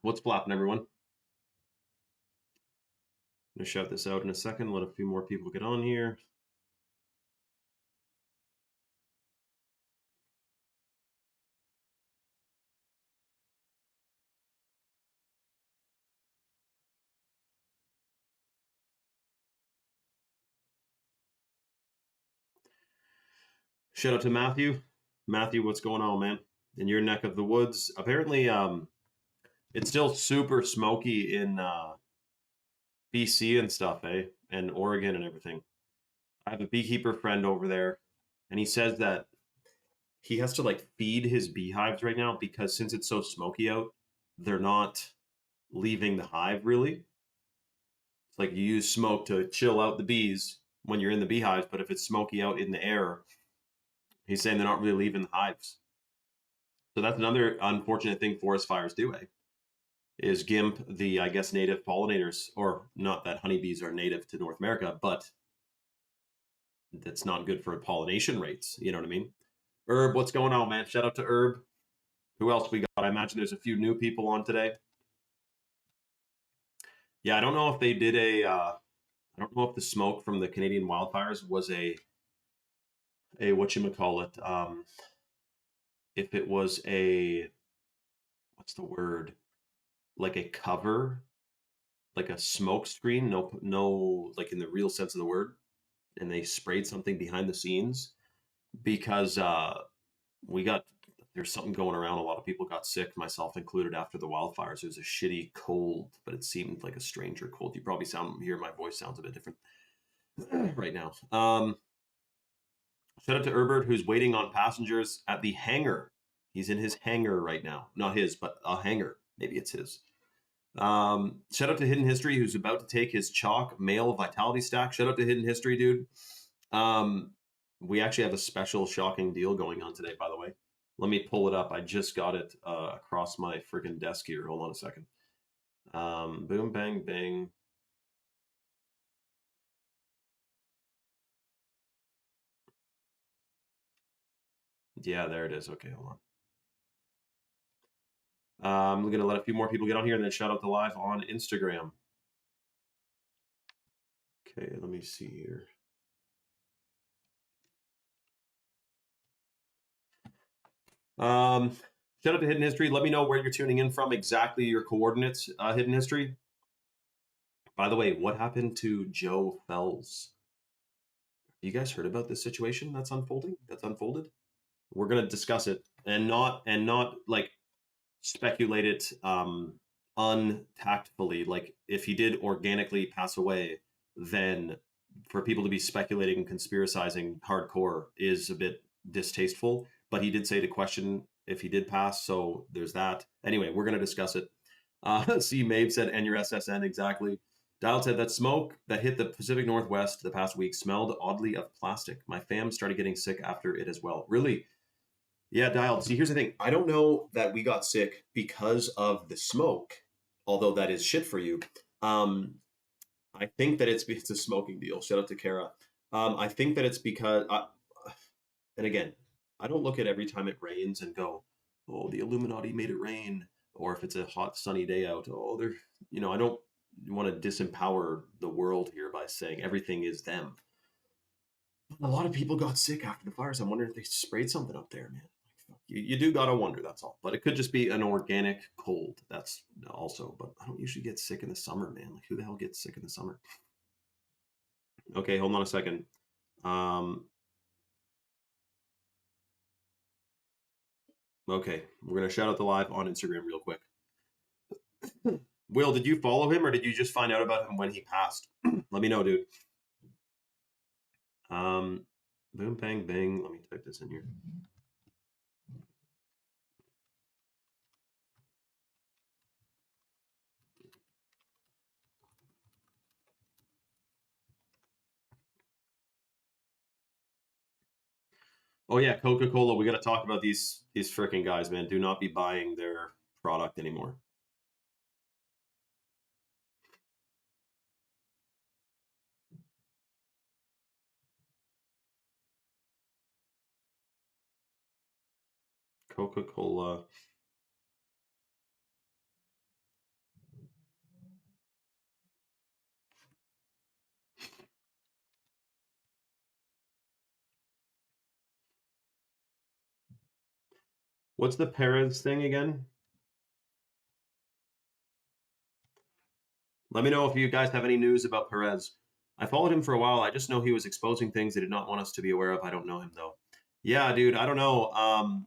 What's flapping, everyone? I'm gonna shout this out in a second. Let a few more people get on here. Shout out to Matthew. Matthew, what's going on, man? In your neck of the woods. Apparently, it's still super smoky in BC and stuff, eh? And Oregon and everything. I have a beekeeper friend over there, and he says that he has to like feed his beehives right now because since it's so smoky out, they're not leaving the hive really. It's like you use smoke to chill out the bees when you're in the beehives, but if it's smoky out in the air, he's saying they're not really leaving the hives. So that's another unfortunate thing forest fires do, eh? Is gimp the, I guess, native pollinators, or not that honeybees are native to North America, but that's not good for pollination rates. You know what I mean? Herb, what's going on, man? Shout out to Herb. Who else we got? I imagine there's a few new people on today. Yeah, I don't know if they did I don't know if the smoke from the Canadian wildfires was a what you call it. If it was a what's the word? Like a cover, like a smoke screen. No, no, like in the real sense of the word. And they sprayed something behind the scenes because we got there's something going around. A lot of people got sick, myself included, after the wildfires. It was a shitty cold, but it seemed like a stranger cold. You probably hear my voice sounds a bit different right now. Shout out to Herbert, who's waiting on passengers at the hangar. He's in his hangar right now. Not his, but a hangar. Maybe it's his. Shout out to Hidden History, who's about to take his chalk male vitality stack. Shout out to Hidden History, dude. Um, we actually have a special shocking deal going on today, by the way. Let me pull it up. I just got it across my freaking desk here. Hold on a second. Boom, bang, bang. Yeah, there it is. Okay, hold on. I'm going to let a few more people get on here and then shout out to live on Instagram. Okay, let me see here. Shout out to Hidden History. Let me know where you're tuning in from, exactly your coordinates, Hidden History. By the way, what happened to Joe Fells? You guys heard about this situation that's unfolding? That's unfolded? We're gonna discuss it and not like speculate it untactfully. Like if he did organically pass away, then for people to be speculating and conspiracizing hardcore is a bit distasteful. But he did say to question if he did pass, so there's that. Anyway, we're gonna discuss it. See, Maeve said, "And your SSN exactly." Dial said that smoke that hit the Pacific Northwest the past week smelled oddly of plastic. My fam started getting sick after it as well. Really? Yeah, Dial. See, here's the thing. I don't know that we got sick because of the smoke, although that is shit for you. Um, I think that it's a smoking deal. Shout out to Kara. I think that it's because, and again, I don't look at every time it rains and go, "Oh, the Illuminati made it rain," or if it's a hot sunny day out, "Oh, they're," I don't want to disempower the world here by saying everything is them. A lot of people got sick after the fires. I'm wondering if they sprayed something up there, man. You do gotta wonder. That's all. But it could just be an organic cold. That's also. But I don't usually get sick in the summer, man. Like who the hell gets sick in the summer? Okay, hold on a second. Um, okay, we're gonna shout out the live on Instagram real quick. Will, did you follow him or did you just find out about him when he passed? Let me know, dude. Um, boom, bang, bang. Let me type this in here. Oh yeah, Coca Cola. We got to talk about these freaking guys, man. Do not be buying their product anymore. Coca Cola. What's the Perez thing again? Let me know if you guys have any news about Perez. I followed him for a while. I just know he was exposing things they did not want us to be aware of. I don't know him though. Yeah, dude, I don't know.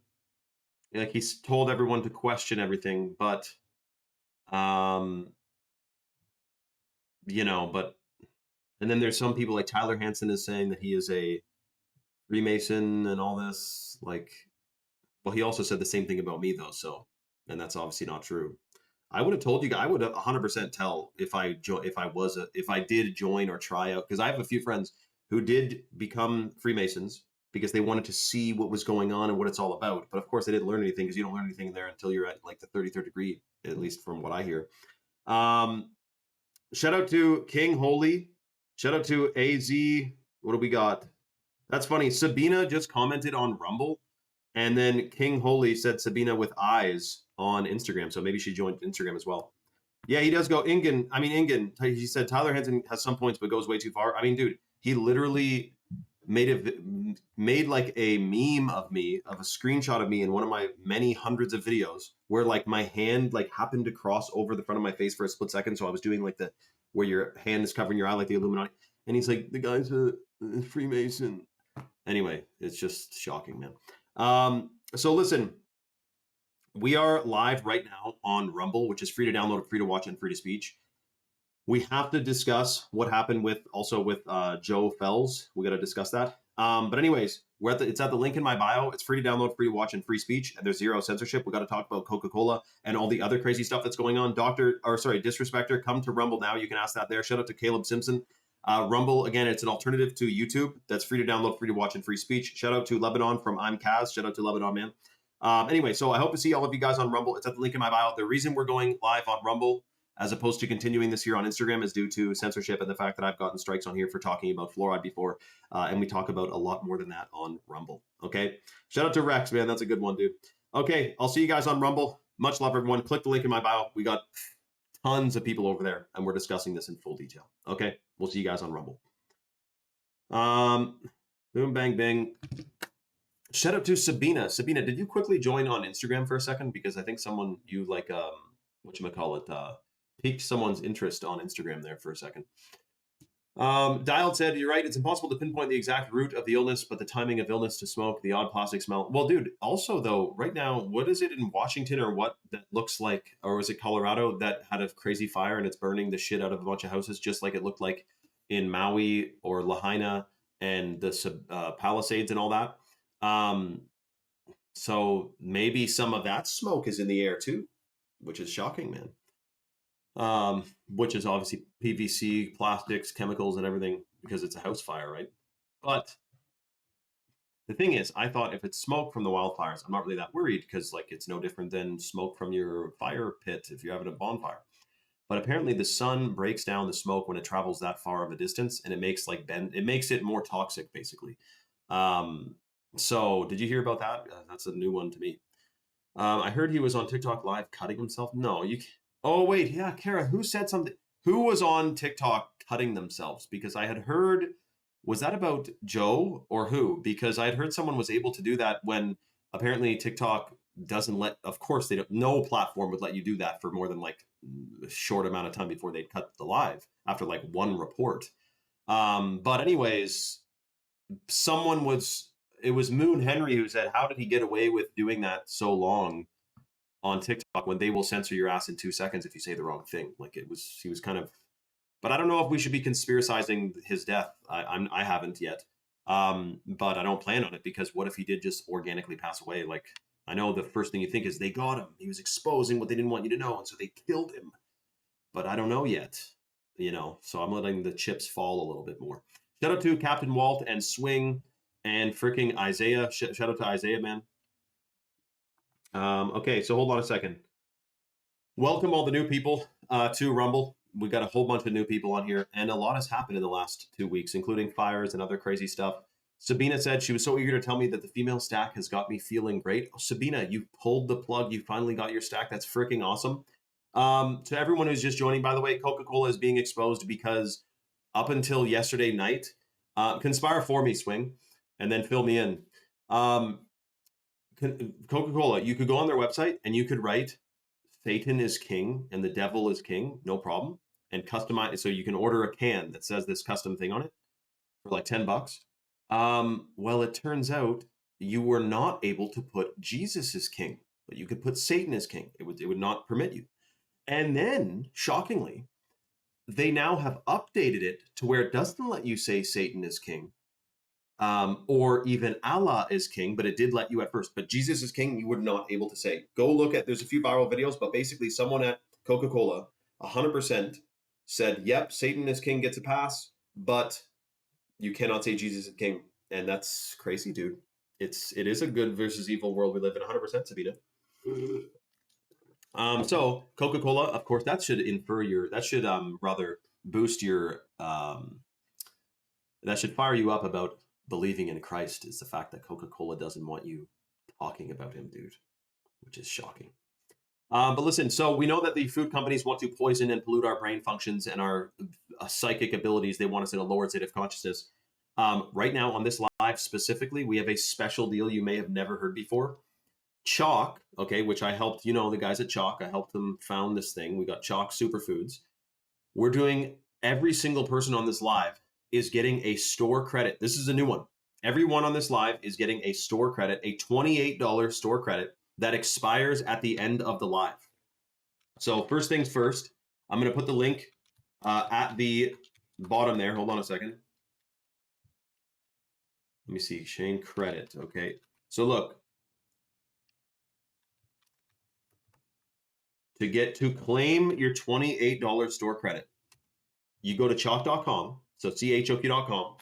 Like he's told everyone to question everything, but um, but and then there's some people like Tyler Hansen is saying that he is a Freemason and all this. Like, well, he also said the same thing about me though. So, and that's obviously not true. I would have told you. I would have 100% tell if if I did join or try out, because I have a few friends who did become Freemasons because they wanted to see what was going on and what it's all about. But of course, they didn't learn anything because you don't learn anything there until you're at like the 33rd degree, at least from what I hear. Um, Shout out to King Holy. Shout out to AZ. What do we got? That's funny. Sabina just commented on Rumble, and then King Holy said Sabina with eyes on Instagram. So maybe she joined Instagram as well. Yeah, he does go Ingen. I mean, Ingen. He said Tyler Hansen has some points, but goes way too far. I mean, dude, he literally made like a meme of me, of a screenshot of me in one of my many hundreds of videos, where like my hand like happened to cross over the front of my face for a split second. So I was doing like the where your hand is covering your eye, like the Illuminati. And he's like, the guy's a Freemason. Anyway, it's just shocking, man. So listen, we are live right now on Rumble, which is free to download, free to watch, and free to speech. We have to discuss what happened with Joe Fells. We got to discuss that. But anyways, it's at the link in my bio. It's free to download, free to watch, and free speech. And there's zero censorship. We got to talk about Coca Cola and all the other crazy stuff that's going on. Disrespecter, come to Rumble now. You can ask that there. Shout out to Caleb Simpson. Rumble, again, it's an alternative to YouTube that's free to download, free to watch, and free speech. Shout out to Lebanon from I'm Kaz. Shout out to Lebanon, man. Anyway, so I hope to see all of you guys on Rumble. It's at the link in my bio. The reason we're going live on Rumble as opposed to continuing this here on Instagram is due to censorship and the fact that I've gotten strikes on here for talking about fluoride before. And we talk about a lot more than that on Rumble. Okay. Shout out to Rex, man. That's a good one, dude. Okay. I'll see you guys on Rumble. Much love, everyone. Click the link in my bio. We got tons of people over there and we're discussing this in full detail. Okay. We'll see you guys on Rumble. Boom, bang, bang. Shout out to Sabina. Sabina, did you quickly join on Instagram for a second? Because I think you like, whatchamacallit, piqued someone's interest on Instagram there for a second. Dialed said, you're right, it's impossible to pinpoint the exact root of the illness, but the timing of illness to smoke, the odd plastic smell. Well, dude, also though, right now, what is it in Washington or what that looks like, or was it Colorado that had a crazy fire and it's burning the shit out of a bunch of houses, just like it looked like in Maui or Lahaina and the Palisades and all that. So maybe some of that smoke is in the air too, which is shocking, man. Which is obviously PVC, plastics, chemicals, and everything because it's a house fire, right? But the thing is, I thought if it's smoke from the wildfires, I'm not really that worried because like it's no different than smoke from your fire pit if you're having a bonfire. But apparently the sun breaks down the smoke when it travels that far of a distance and it makes it makes it more toxic basically. Um, so did you hear about that? That's a new one to me. I heard he was on TikTok live cutting himself. No, you. Oh wait, yeah, Kara. Who said something? Who was on TikTok cutting themselves? Because I had heard. Was that about Joe or who? Because I had heard someone was able to do that when apparently TikTok doesn't let. Of course, they don't. No platform would let you do that for more than like a short amount of time before they'd cut the live after like one report. But anyways, someone was. It was Moon Henry who said, "How did he get away with doing that so long on TikTok when they will censor your ass in 2 seconds if you say the wrong thing?" Like he was kind of. But I don't know if we should be conspiracizing his death. I haven't yet, but I don't plan on it because what if he did just organically pass away? Like I know the first thing you think is they got him. He was exposing what they didn't want you to know, and so they killed him. But I don't know yet, So I'm letting the chips fall a little bit more. Shout out to Captain Walt and Swing and freaking Isaiah. Shout out to Isaiah, man. Okay, so hold on a second. Welcome all the new people to Rumble. We got a whole bunch of new people on here, and a lot has happened in the last 2 weeks, including fires and other crazy stuff. Sabina said she was so eager to tell me that the female stack has got me feeling great. Oh, Sabina, you pulled the plug. You finally got your stack. That's freaking awesome. To everyone who's just joining, by the way, Coca Cola is being exposed because up until yesterday night, conspire for me, Swing, and then fill me in. Coca Cola, you could go on their website and you could write Satan is king and the devil is king, no problem, and customize. So you can order a can that says this custom thing on it for like $10. Well, it turns out you were not able to put Jesus as king, but you could put Satan as king. It would not permit you. And then, shockingly, they now have updated it to where it doesn't let you say Satan is king, or even Allah is king, but it did let you at first. But Jesus is king, you were not able to say. Go look at, there's a few viral videos, but basically someone at Coca Cola, 100% said, yep, Satan is king, gets a pass, but you cannot say Jesus is king. And that's crazy, dude. It is a good versus evil world we live in, 100%, Sabina. So Coca-Cola, of course, that should rather boost your that should fire you up about believing in Christ, is the fact that Coca-Cola doesn't want you talking about him, dude, which is shocking. But listen, so we know that the food companies want to poison and pollute our brain functions and our psychic abilities. They want us in a lowered state of consciousness. Right now on this live specifically, we have a special deal you may have never heard before. Chalk, okay, which I helped, the guys at Chalk, I helped them found this thing. We got Chalk Superfoods. We're doing, every single person on this live is getting a store credit. This is a new one. Everyone on this live is getting a store credit, a $28 store credit that expires at the end of the live. So first things first, I'm going to put the link at the bottom there. Hold on a second. Let me see, Shane credit. Okay. So look, to claim your $28 store credit, you go to chalk.com, so chok.com,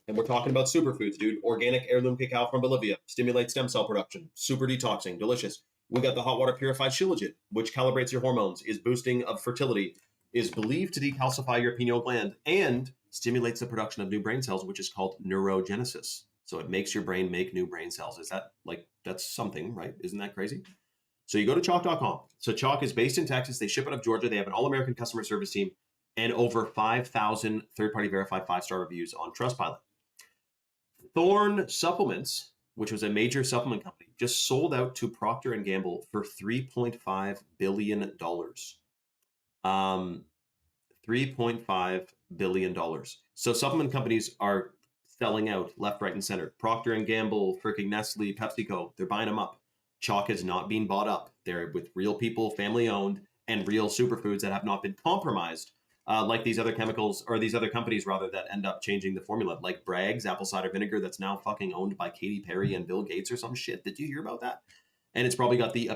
and we're talking about superfoods, dude. Organic heirloom cacao from Bolivia, stimulates stem cell production, super detoxing, delicious. We got the hot water purified shilajit, which calibrates your hormones, is boosting of fertility, is believed to decalcify your pineal gland, and stimulates the production of new brain cells, which is called neurogenesis. So it makes your brain make new brain cells. Is that that's something, right? Isn't that crazy? So you go to chalk.com. So Chalk is based in Texas. They ship out of Georgia. They have an all-American customer service team and over 5,000 third-party verified 5-star reviews on Trustpilot. Thorne Supplements, which was a major supplement company, just sold out to Procter & Gamble for $3.5 billion. $3.5 billion. So supplement companies are selling out left, right, and center. Procter & Gamble, freaking Nestle, PepsiCo, they're buying them up. Chalk is not being bought up. They're with real people, family owned, and real superfoods that have not been compromised, like these other chemicals, or these other companies rather, that end up changing the formula, like Bragg's apple cider vinegar that's now fucking owned by Katy Perry and Bill Gates or some shit. Did you hear about that? And it's probably got the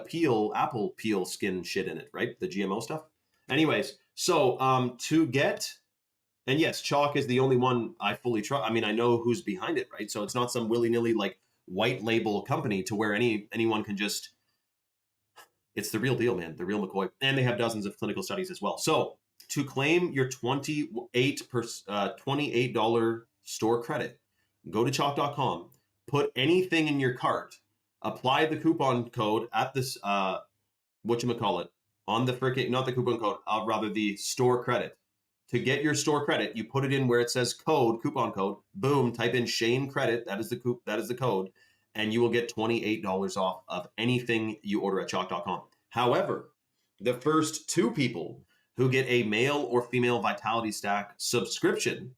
apple peel skin shit in it, right? The GMO stuff. Anyways, so to get, and yes, Chalk is the only one I fully trust. I mean, I know who's behind it, right? So it's not some willy-nilly like white label company to where anyone can just, it's the real deal, man, the real McCoy. And they have dozens of clinical studies as well. So to claim your $28 store credit, go to chalk.com, put anything in your cart, apply the coupon code at this, whatchamacallit, on the freaking, not the coupon code, rather the store credit. To get your store credit, you put it in where it says coupon code, boom, type in Shane credit, that is the code, and you will get $28 off of anything you order at chalk.com. However, the first 2 people who get a male or female Vitality Stack subscription,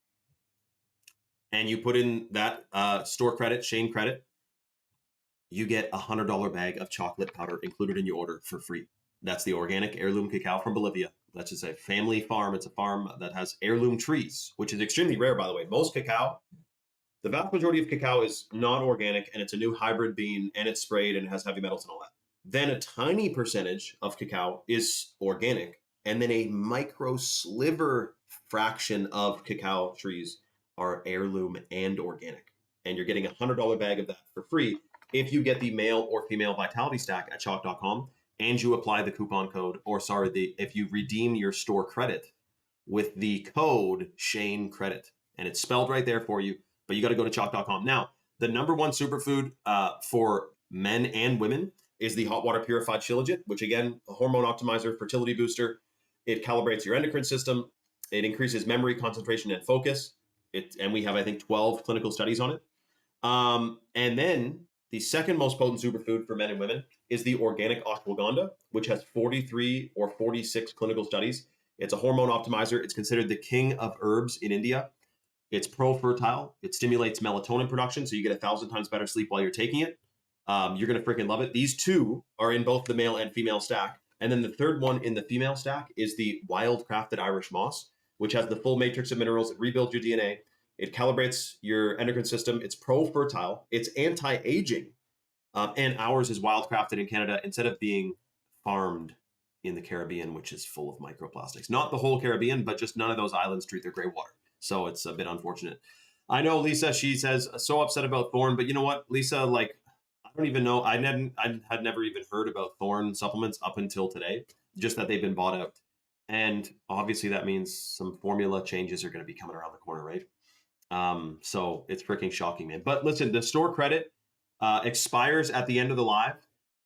and you put in that store credit, Shane credit, you get a $100 bag of chocolate powder included in your order for free. That's the organic heirloom cacao from Bolivia. That's just a family farm. It's a farm that has heirloom trees, which is extremely rare, by the way. Most cacao, the vast majority of cacao is non-organic, and it's a new hybrid bean, and it's sprayed and has heavy metals and all that. Then a tiny percentage of cacao is organic, and then a micro sliver fraction of cacao trees are heirloom and organic. And you're getting a $100 bag of that for free if you get the male or female Vitality Stack at chalk.com and you apply the coupon code, if you redeem your store credit with the code Shane Credit. And it's spelled right there for you, but you got to go to chalk.com. Now, the number one superfood for men and women is the hot water purified shilajit, which again, a hormone optimizer, fertility booster. It calibrates your endocrine system. It increases memory, concentration, and focus. And we have, I think, 12 clinical studies on it. And then The second most potent superfood for men and women is the organic ashwagandha, which has 43 or 46 clinical studies. It's a hormone optimizer. It's considered the king of herbs in India. It's pro-fertile. It stimulates melatonin production, so you get 1,000 times better sleep while you're taking it. You're going to freaking love it. These two are in both the male and female stack. And then the third one in the female stack is the wild-crafted Irish moss, which has the full matrix of minerals. It rebuilds your DNA. It calibrates your endocrine system. It's pro-fertile. It's anti-aging. And ours is wild-crafted in Canada instead of being farmed in the Caribbean, which is full of microplastics. Not the whole Caribbean, but just none of those islands treat their gray water. So it's a bit unfortunate. I know Lisa, she says, so upset about Thorne, but you know what, Lisa, like, I don't even know. I had never even heard about Thorne supplements up until today, just that they've been bought out. And obviously that means some formula changes are going to be coming around the corner, right? So it's freaking shocking, man. But listen, the store credit expires at the end of the live,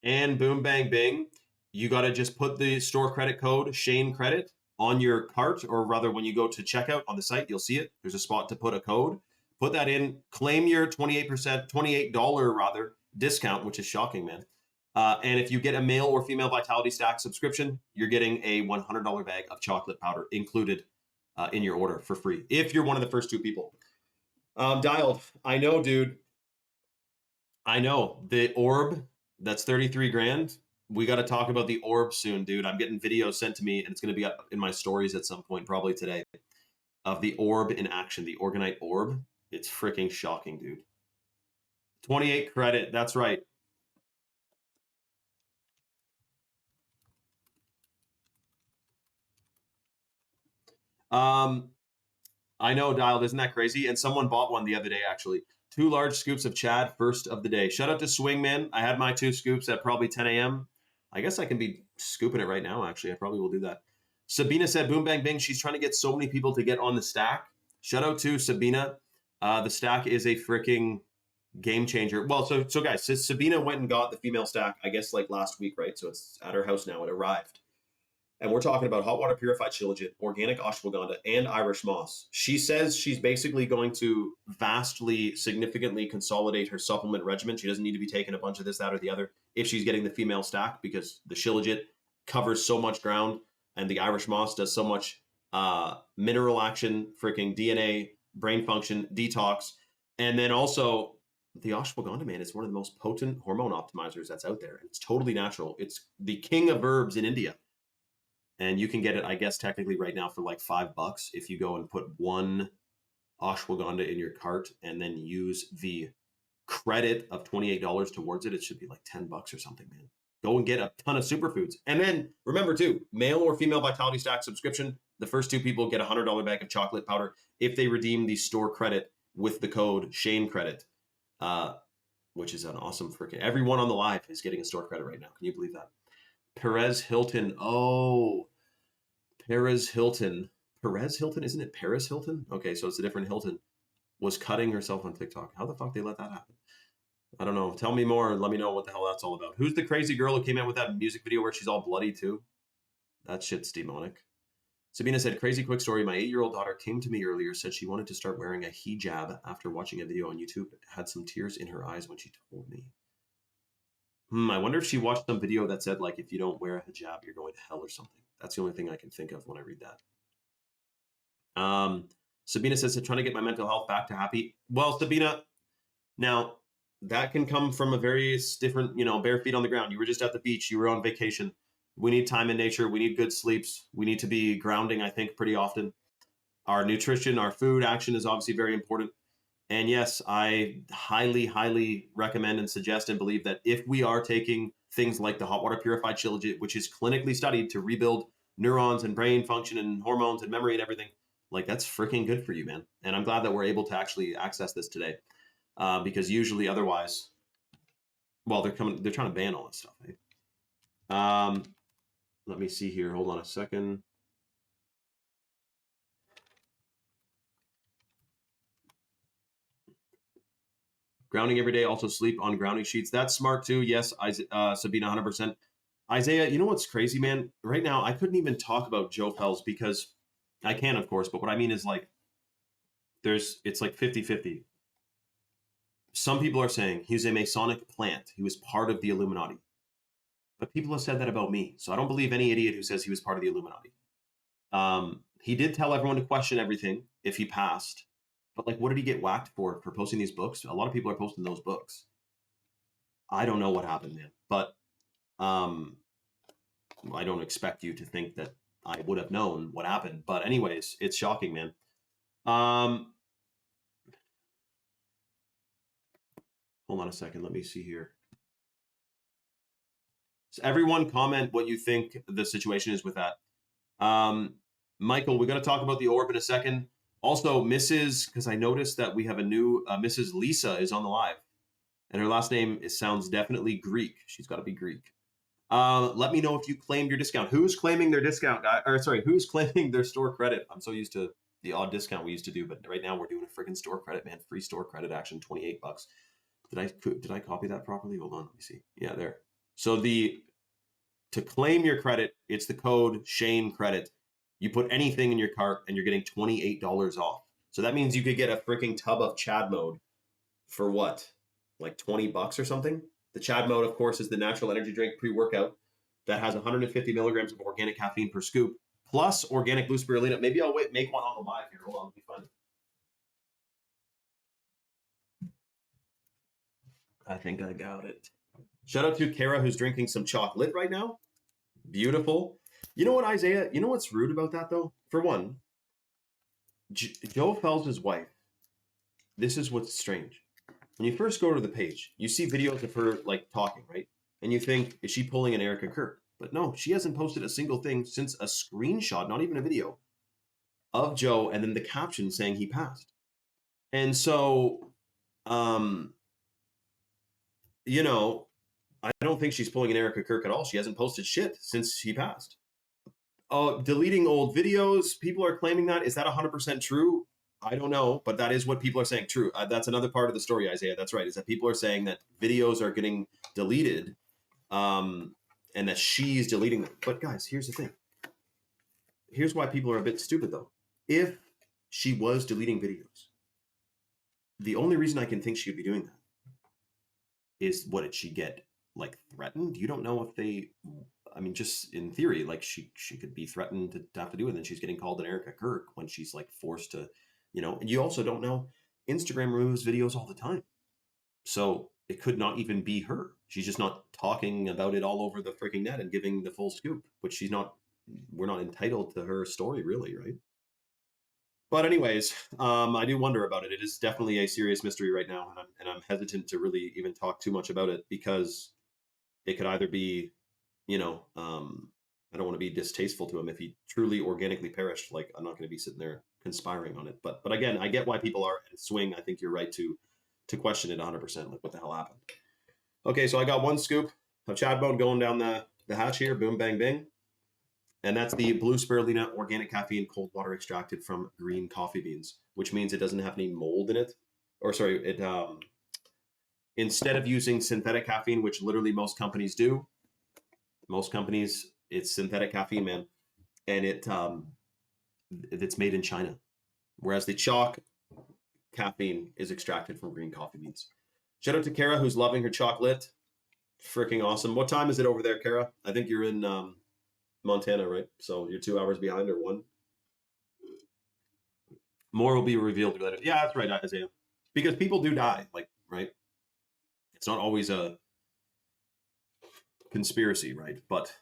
and boom, bang, bing, you got to just put the store credit code Shane Credit on your cart, or rather when you go to checkout on the site, you'll see it. There's a spot to put a code. Put that in, claim your $28 rather discount, which is shocking, man. And if you get a male or female Vitality Stack subscription, you're getting a $100 bag of chocolate powder included in your order for free, if you're one of the first two people. Dialed, I know, dude. I know. The orb, that's 33 grand. We got to talk about the orb soon, dude. I'm getting videos sent to me, and it's going to be up in my stories at some point, probably today, of the orb in action, the Organite orb. It's freaking shocking, dude. 28 credit. That's right. I know, Dialed. Isn't that crazy? And someone bought one the other day, actually. 2 large scoops of Chad, first of the day. Shout out to Swingman. I had my 2 scoops at probably 10 a.m. I guess I can be scooping it right now, actually. I probably will do that. Sabina said, boom, bang, bing. She's trying to get so many people to get on the stack. Shout out to Sabina. The stack is a freaking game changer. Well, so guys, Sabina went and got the female stack, I guess, like last week, right? So it's at her house now. It arrived. And we're talking about hot water purified shilajit, organic ashwagandha, and Irish moss. She says she's basically going to vastly, significantly consolidate her supplement regimen. She doesn't need to be taking a bunch of this, that, or the other if she's getting the female stack, because the shilajit covers so much ground and the Irish moss does so much mineral action, freaking DNA, brain function, detox. And then also the ashwagandha, man, is one of the most potent hormone optimizers that's out there. It's totally natural. It's the king of herbs in India. And you can get it, I guess, technically right now for like $5 if you go and put 1 ashwagandha in your cart and then use the credit of $28 towards it. It should be like $10 or something, man. Go and get a ton of superfoods. And then remember too, male or female Vitality Stack subscription, the first 2 people get a $100 bag of chocolate powder if they redeem the store credit with the code Shane Credit, which is an awesome freaking, everyone on the live is getting a store credit right now. Can you believe that? Perez Hilton. Oh, Perez Hilton. Perez Hilton? Isn't it Paris Hilton? Okay, so it's a different Hilton. Was cutting herself on TikTok. How the fuck they let that happen? I don't know. Tell me more. Let me know what the hell that's all about. Who's the crazy girl who came out with that music video where she's all bloody too? That shit's demonic. Sabina said, crazy quick story. My 8-year-old daughter came to me earlier, said she wanted to start wearing a hijab after watching a video on YouTube. Had some tears in her eyes when she told me. I wonder if she watched some video that said, like, if you don't wear a hijab, you're going to hell or something. That's the only thing I can think of when I read that. Sabina says, trying to get my mental health back to happy. Well, Sabina, now that can come from a various different, bare feet on the ground. You were just at the beach. You were on vacation. We need time in nature. We need good sleeps. We need to be grounding, I think, pretty often. Our nutrition, our food action is obviously very important. And yes, I highly, highly recommend and suggest and believe that if we are taking things like the hot water purified shilajit, which is clinically studied to rebuild neurons and brain function and hormones and memory and everything, like that's freaking good for you, man. And I'm glad that we're able to actually access this today, because usually otherwise, well, they're trying to ban all this stuff. Right? Let me see here. Hold on a second. Grounding every day, also sleep on grounding sheets. That's smart too. Yes, Sabina, 100%. Isaiah, you know what's crazy, man? Right now, I couldn't even talk about Joe Pels because I can, of course, but what I mean is like, it's like 50-50. some people are saying he was a Masonic plant. He was part of the Illuminati. But people have said that about me. So I don't believe any idiot who says he was part of the Illuminati. He did tell everyone to question everything if he passed. But like, what did he get whacked for posting these books? A lot of people are posting those books. I don't know what happened, man. But um, I don't expect you to think that I would have known what happened. But anyways, it's shocking, man. Hold on a second. Let me see here. So everyone comment what you think the situation is with that. Michael, we got to talk about the orb in a second. Also, because I noticed that we have a new Mrs. Lisa is on the live, and her last name sounds definitely Greek. She's got to be Greek. Let me know if you claimed your discount. Who's claiming their discount, guy? Or sorry, who's claiming their store credit? I'm so used to the odd discount we used to do, but right now we're doing a freaking store credit, man. Free store credit action, $28. Did I copy that properly? Hold on, let me see. Yeah, there. So to claim your credit, it's the code Shane Credit. You put anything in your cart and you're getting $28 off. So that means you could get a freaking tub of Chad Mode for what? Like $20 or something? The Chad Mode, of course, is the natural energy drink pre-workout that has 150 milligrams of organic caffeine per scoop, plus organic blue spirulina. Maybe I'll make one on the live here. Hold on, let me find it. I think I got it. Shout out to Kara, who's drinking some chocolate right now. Beautiful. You know what, Isaiah? You know what's rude about that, though? For one, Joe Phelps' wife, this is what's strange. When you first go to the page, you see videos of her like talking, right? And you think, is she pulling an Erica Kirk? But no, she hasn't posted a single thing since a screenshot, not even a video, of Joe and then the caption saying he passed. And so, you know, I don't think she's pulling an Erica Kirk at all. She hasn't posted shit since he passed. Deleting old videos. People are claiming that. Is that 100% true? I don't know, but that is what people are saying. True. That's another part of the story, Isaiah. That's right. Is that people are saying that videos are getting deleted, and that she's deleting them. But guys, here's the thing. Here's why people are a bit stupid, though. If she was deleting videos, the only reason I can think she would be doing that is, what did she get, like, threatened? You don't know if they, I mean, just in theory, like she could be threatened to have to do it, and then she's getting called an Erica Kirk when she's like forced to, and you also don't know, Instagram removes videos all the time. So it could not even be her. She's just not talking about it all over the freaking net and giving the full scoop, which we're not entitled to her story, really, right? But anyways, I do wonder about it. It is definitely a serious mystery right now, and I'm hesitant to really even talk too much about it, because it could either be, I don't want to be distasteful to him if he truly organically perished. Like, I'm not going to be sitting there conspiring on it. But again, I get why people are at swing. I think you're right to question it 100%. Like, what the hell happened? Okay, so I got one scoop of Chad Bone going down the hatch here. Boom, bang, bing. And that's the blue spirulina organic caffeine cold water extracted from green coffee beans, which means it doesn't have any mold in it. Or sorry, instead of using synthetic caffeine, which literally most companies do, it's synthetic caffeine, man, and it's made in China, whereas the chalk caffeine is extracted from green coffee beans. Shout out to Kara, who's loving her chocolate. Freaking awesome. What time is it over there, Kara? I think you're in Montana, right? So you're 2 hours behind, or one? More will be revealed later. Yeah, that's right, Isaiah. Because people do die, like, right? It's not always a conspiracy, right? But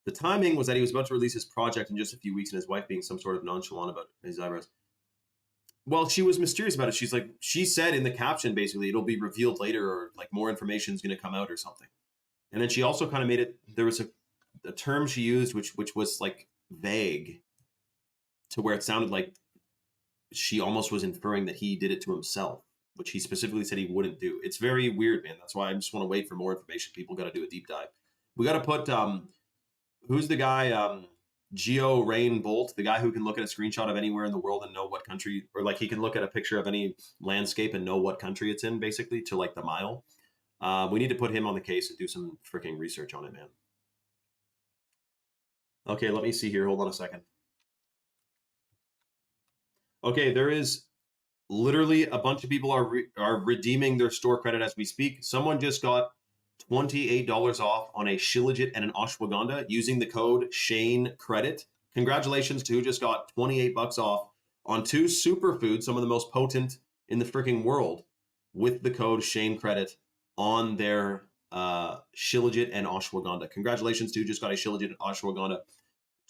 the timing was that he was about to release his project in just a few weeks, and his wife being some sort of nonchalant about his eyebrows. Well, she was mysterious about it. She said in the caption, basically, it'll be revealed later, or like more information is going to come out or something. And then she also kind of made it, there was a term she used, which was like vague, to where it sounded like she almost was inferring that he did it to himself, which he specifically said he wouldn't do. It's very weird, man. That's why I just want to wait for more information. People got to do a deep dive. We got to put, who's the guy, Geo Rain Bolt, the guy who can look at a screenshot of anywhere in the world and know what country, or like he can look at a picture of any landscape and know what country it's in, basically, to like the mile. We need to put him on the case and do some freaking research on it, man. Okay, let me see here. Hold on a second. Okay, there is Literally, a bunch of people are redeeming their store credit as we speak. Someone just got $28 off on a Shilajit and an ashwagandha using the code Shane Credit. Congratulations to who just got 28 bucks off on two superfoods, some of the most potent in the freaking world, with the code Shane Credit on their Shilajit and ashwagandha. Congratulations to who just got a Shilajit and ashwagandha,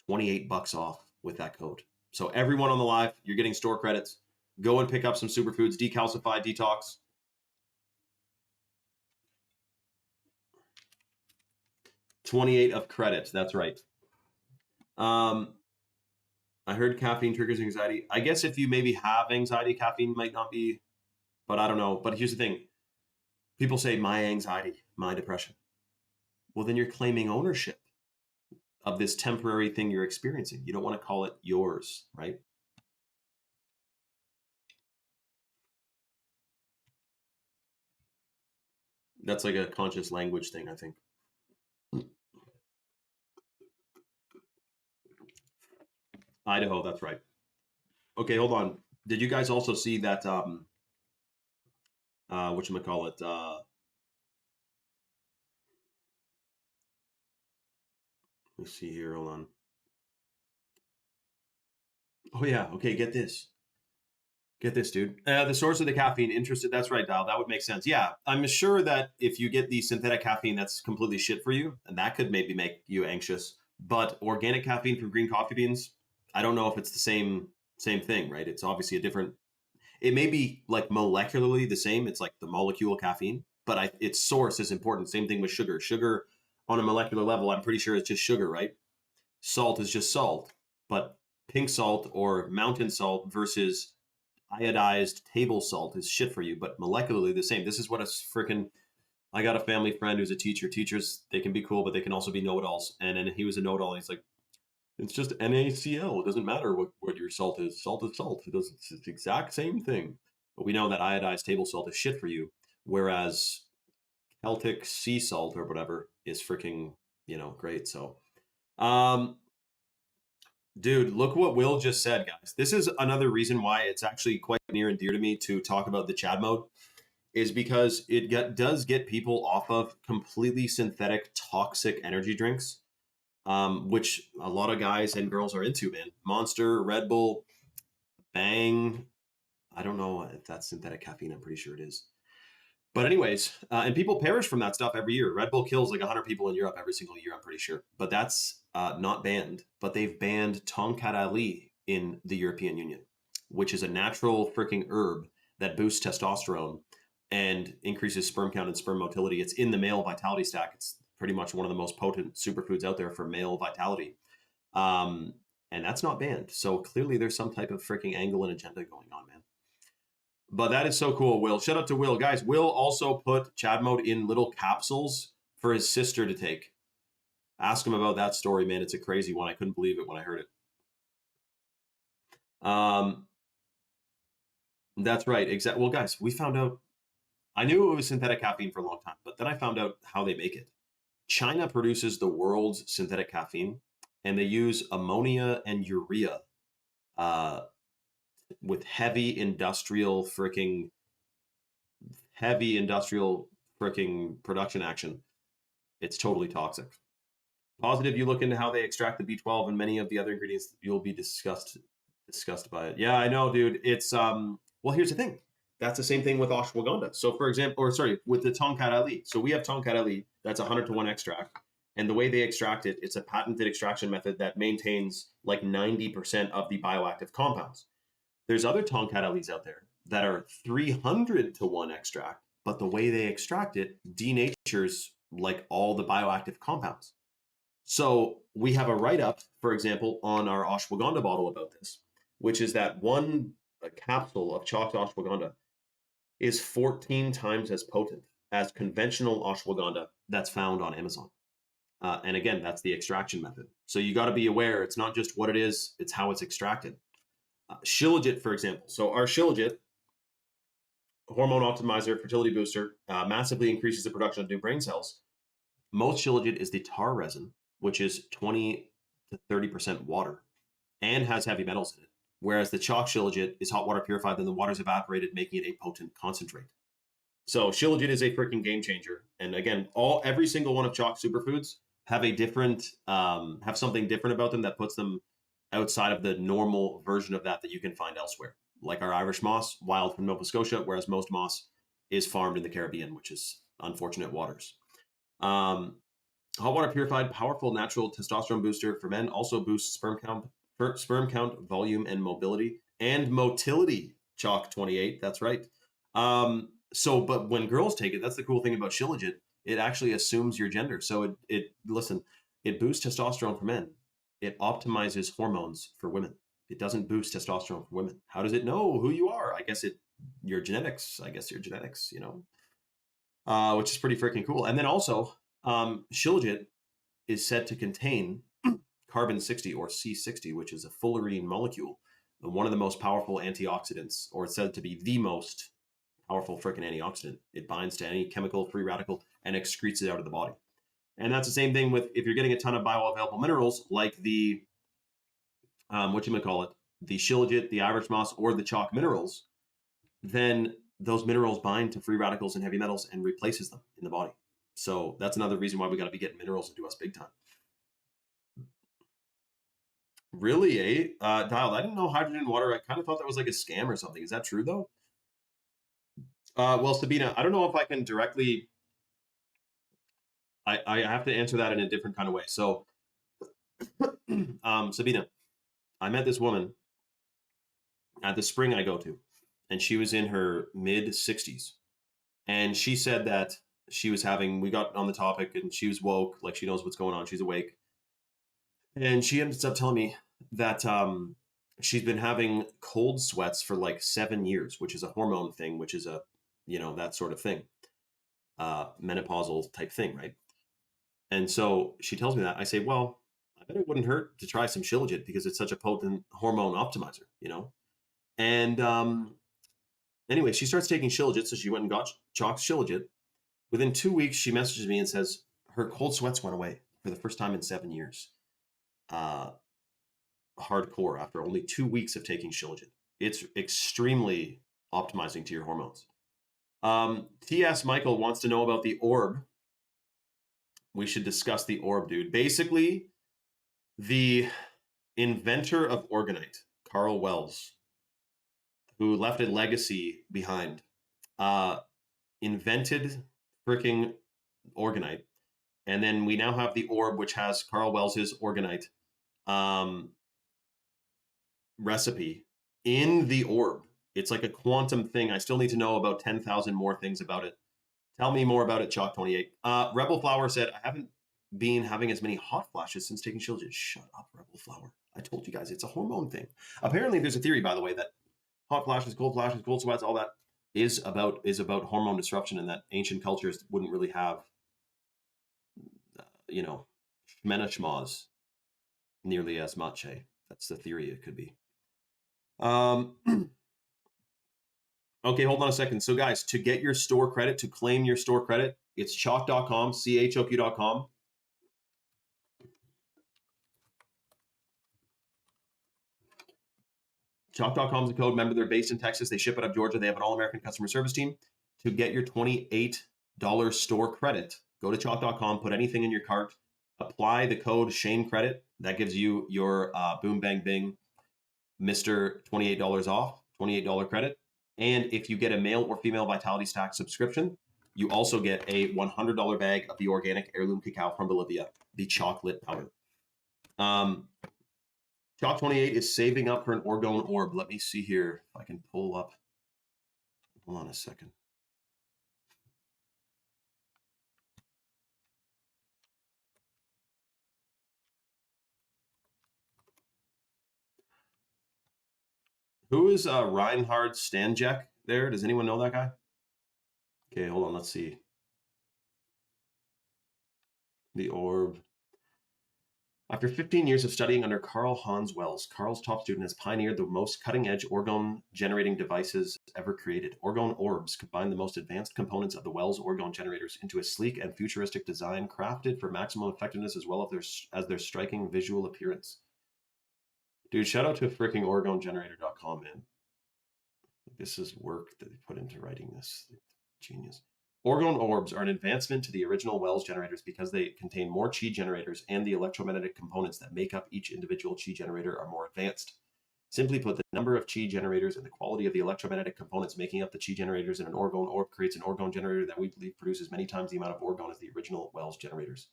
28 bucks off with that code. So everyone on the live, you're getting store credits. Go and pick up some superfoods, decalcify, detox. 28 of credit. That's right. I heard caffeine triggers anxiety. I guess if you maybe have anxiety, caffeine might not be, but I don't know. But here's the thing. People say my anxiety, my depression. Well, then you're claiming ownership of this temporary thing you're experiencing. You don't want to call it yours, right? That's like a conscious language thing, I think. Idaho, that's right. Okay, hold on. Did you guys also see that whatchamacallit? Let's see here, hold on. Oh yeah, okay, get this. Get this, dude. The source of the caffeine, interested. That's right, Dial. That would make sense. Yeah, I'm sure that if you get the synthetic caffeine, that's completely shit for you, and that could maybe make you anxious. But organic caffeine from green coffee beans, I don't know if it's the same thing, right? It's obviously a different. It may be like molecularly the same. It's like the molecule caffeine, but its source is important. Same thing with sugar. Sugar on a molecular level, I'm pretty sure it's just sugar, right? Salt is just salt, but pink salt or mountain salt versus iodized table salt is shit for you, but molecularly the same. This is what a freaking. I got a family friend who's a teacher. Teachers, they can be cool, but they can also be know-it-alls. And then he was a know-it-all. And he's like, it's just NaCl. It doesn't matter what your salt is. Salt is salt. It's the exact same thing. But we know that iodized table salt is shit for you, whereas Celtic sea salt or whatever is freaking, great. So, um, dude, look what Will just said, guys. This is another reason why it's actually quite near and dear to me to talk about the Chad mode, is because does get people off of completely synthetic, toxic energy drinks, which a lot of guys and girls are into, man. Monster, Red Bull, Bang. I don't know if that's synthetic caffeine. I'm pretty sure it is. But anyways, and people perish from that stuff every year. Red Bull kills like 100 people in Europe every single year, I'm pretty sure. But that's not banned. But they've banned Tonkat Ali in the European Union, which is a natural freaking herb that boosts testosterone and increases sperm count and sperm motility. It's in the male vitality stack. It's pretty much one of the most potent superfoods out there for male vitality. Um, and that's not banned. So clearly there's some type of freaking angle and agenda going on, man. But that is so cool, Will. Shout out to Will. Guys, Will also put Chad mode in little capsules for his sister to take. Ask him about that story, man. It's a crazy one. I couldn't believe it when I heard it. That's right. Exactly. Well, guys, we found out. I knew it was synthetic caffeine for a long time, but then I found out how they make it. China produces the world's synthetic caffeine, and they use ammonia and urea uh, with heavy industrial freaking production action. It's totally toxic. Positive, you look into how they extract the B12 and many of the other ingredients, you'll be disgusted by it. Yeah, I know, dude. It's well, here's the thing. That's the same thing with ashwagandha. So for example, or sorry, with the Tonkat Ali. So we have Tonkat Ali, that's 100-to-1 extract. And the way they extract it, it's a patented extraction method that maintains like 90% of the bioactive compounds. There's other Tonkat Alis out there that are 300-to-1 extract, but the way they extract it denatures like all the bioactive compounds. So we have a write-up, for example, on our ashwagandha bottle about this, which is that one capsule of chalked ashwagandha is 14 times as potent as conventional ashwagandha that's found on Amazon. And again, that's the extraction method. So you got to be aware, it's not just what it is, it's how it's extracted. Shilajit, for example. So our Shilajit, hormone optimizer, fertility booster, massively increases the production of new brain cells. Most Shilajit is the tar resin, which is 20 to 30% water and has heavy metals in it, whereas the chalk shilajit is hot water purified, then the water's evaporated, making it a potent concentrate. So shilajit is a freaking game changer. And again, every single one of chalk superfoods have a different have something different about them that puts them outside of the normal version of that you can find elsewhere. Like our Irish moss, wild from Nova Scotia, whereas most moss is farmed in the Caribbean, which is unfortunate waters. Hot water purified, powerful natural testosterone booster for men, also boosts sperm count, volume, and mobility, and motility. Chalk 28, that's right. But when girls take it, that's the cool thing about shilajit. It actually assumes your gender. So it boosts testosterone for men. It optimizes hormones for women. It doesn't boost testosterone for women. How does it know who you are? I guess your genetics, you know, which is pretty freaking cool. And then also, shilajit is said to contain carbon 60 or C60, which is a fullerene molecule, one of the most powerful antioxidants, or it's said to be the most powerful freaking antioxidant. It binds to any chemical free radical and excretes it out of the body. And that's the same thing with if you're getting a ton of bioavailable minerals like the the shilajit, the Irish moss, or the chalk minerals, then those minerals bind to free radicals and heavy metals and replaces them in the body. So that's another reason why we got to be getting minerals into us big time. Really, eh? Dialed. I didn't know hydrogen and water. I kind of thought that was like a scam or something. Is that true though? Well, Sabina, I don't know if I can directly. I have to answer that in a different kind of way. So, Sabina, I met this woman at the spring I go to, and she was in her mid 60s, and she said that she was having. We got on the topic, and she was woke, like she knows what's going on. She's awake, and she ended up telling me that she's been having cold sweats for like 7 years, which is a hormone thing, which is that sort of thing, menopausal type thing, right? And so she tells me that. I say, well, I bet it wouldn't hurt to try some shilajit because it's such a potent hormone optimizer, you know? And anyway, she starts taking shilajit. So she went and got chalk shilajit. Within 2 weeks, she messages me and says her cold sweats went away for the first time in 7 years. Hardcore after only 2 weeks of taking shilajit. It's extremely optimizing to your hormones. T.S. Michael wants to know about the orb. We should discuss the orb, dude. Basically, the inventor of orgonite, Carl Wells, who left a legacy behind, invented freaking orgonite. And then we now have the orb, which has Carl Wells's orgonite recipe in the orb. It's like a quantum thing. I still need to know about 10,000 more things about it. Tell me more about it, Chalk 28. Rebel Flower said, I haven't been having as many hot flashes since taking shilajit. Shut up, Rebel Flower. I told you guys, it's a hormone thing. Apparently, there's a theory, by the way, that hot flashes, cold sweats, all that is about hormone disruption, and that ancient cultures wouldn't really have, shmena nearly as much. That's the theory it could be. Okay, hold on a second. So guys, to get your store credit, to claim your store credit, it's chalk.com, CHOQ.com. Chalk.com is the code. Remember, they're based in Texas. They ship out of Georgia. They have an all-American customer service team. To get your $28 store credit, go to chalk.com, put anything in your cart, apply the code Shane Credit. That gives you your boom, bang, bing, Mr. $28 off, $28 credit. And if you get a male or female Vitality Stack subscription, you also get a $100 bag of the organic heirloom cacao from Bolivia, the chocolate powder. Chalk 28 is saving up for an orgone orb. Let me see here if I can pull up. Hold on a second. Who is Reinhard Stanjek there? Does anyone know that guy? Okay, hold on. Let's see. The orb. After 15 years of studying under Carl Hans Wells, Carl's top student has pioneered the most cutting-edge orgone-generating devices ever created. Orgone orbs combine the most advanced components of the Wells orgone generators into a sleek and futuristic design crafted for maximum effectiveness as well as their striking visual appearance. Dude, shout out to freaking OregonGenerator.com, man. This is work that they put into writing this. Genius. Orgone orbs are an advancement to the original Wells generators because they contain more chi generators and the electromagnetic components that make up each individual chi generator are more advanced. Simply put, the number of chi generators and the quality of the electromagnetic components making up the chi generators in an orgone orb creates an orgone generator that we believe produces many times the amount of orgone as the original Wells generators.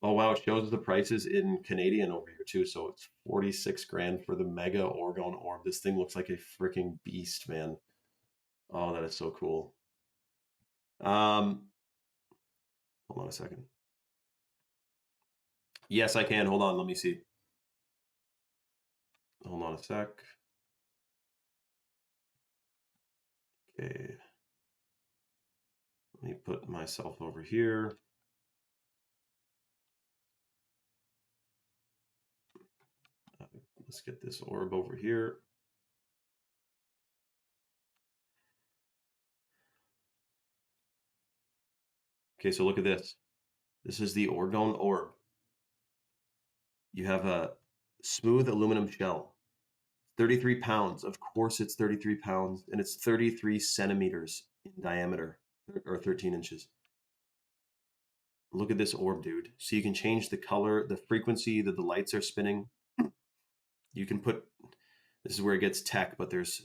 Oh wow, it shows the prices in Canadian over here too. So it's 46 grand for the mega orgone orb. This thing looks like a freaking beast, man. Oh, that is so cool. Um, hold on a second. Yes, I can. Hold on, let me see. Hold on a sec. Okay. Let me put myself over here. Let's get this orb over here. Okay, so look at this. This is the orgone orb. You have a smooth aluminum shell, 33 pounds. Of course, it's 33 pounds, and it's 33 centimeters in diameter, or 13 inches. Look at this orb, dude. So you can change the color, the frequency that the lights are spinning. You can put, this is where it gets tech, but there's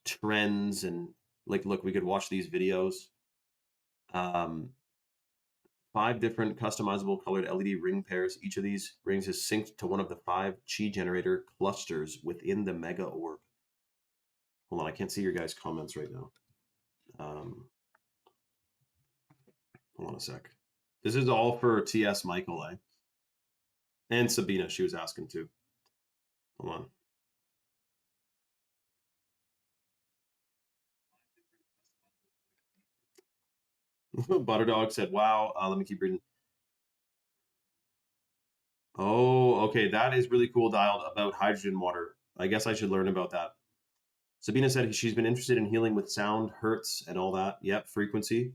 trends and like, look, we could watch these videos. 5 different customizable colored LED ring pairs. Each of these rings is synced to one of the 5 chi generator clusters within the mega orb. Hold on, I can't see your guys' comments right now. Hold on a sec. This is all for TS Michael, eh? And Sabina, she was asking too. Hold on. Butterdog said, wow. Let me keep reading. Oh, okay. That is really cool, Dialed, about hydrogen water. I guess I should learn about that. Sabina said she's been interested in healing with sound, hertz, and all that. Yep, frequency.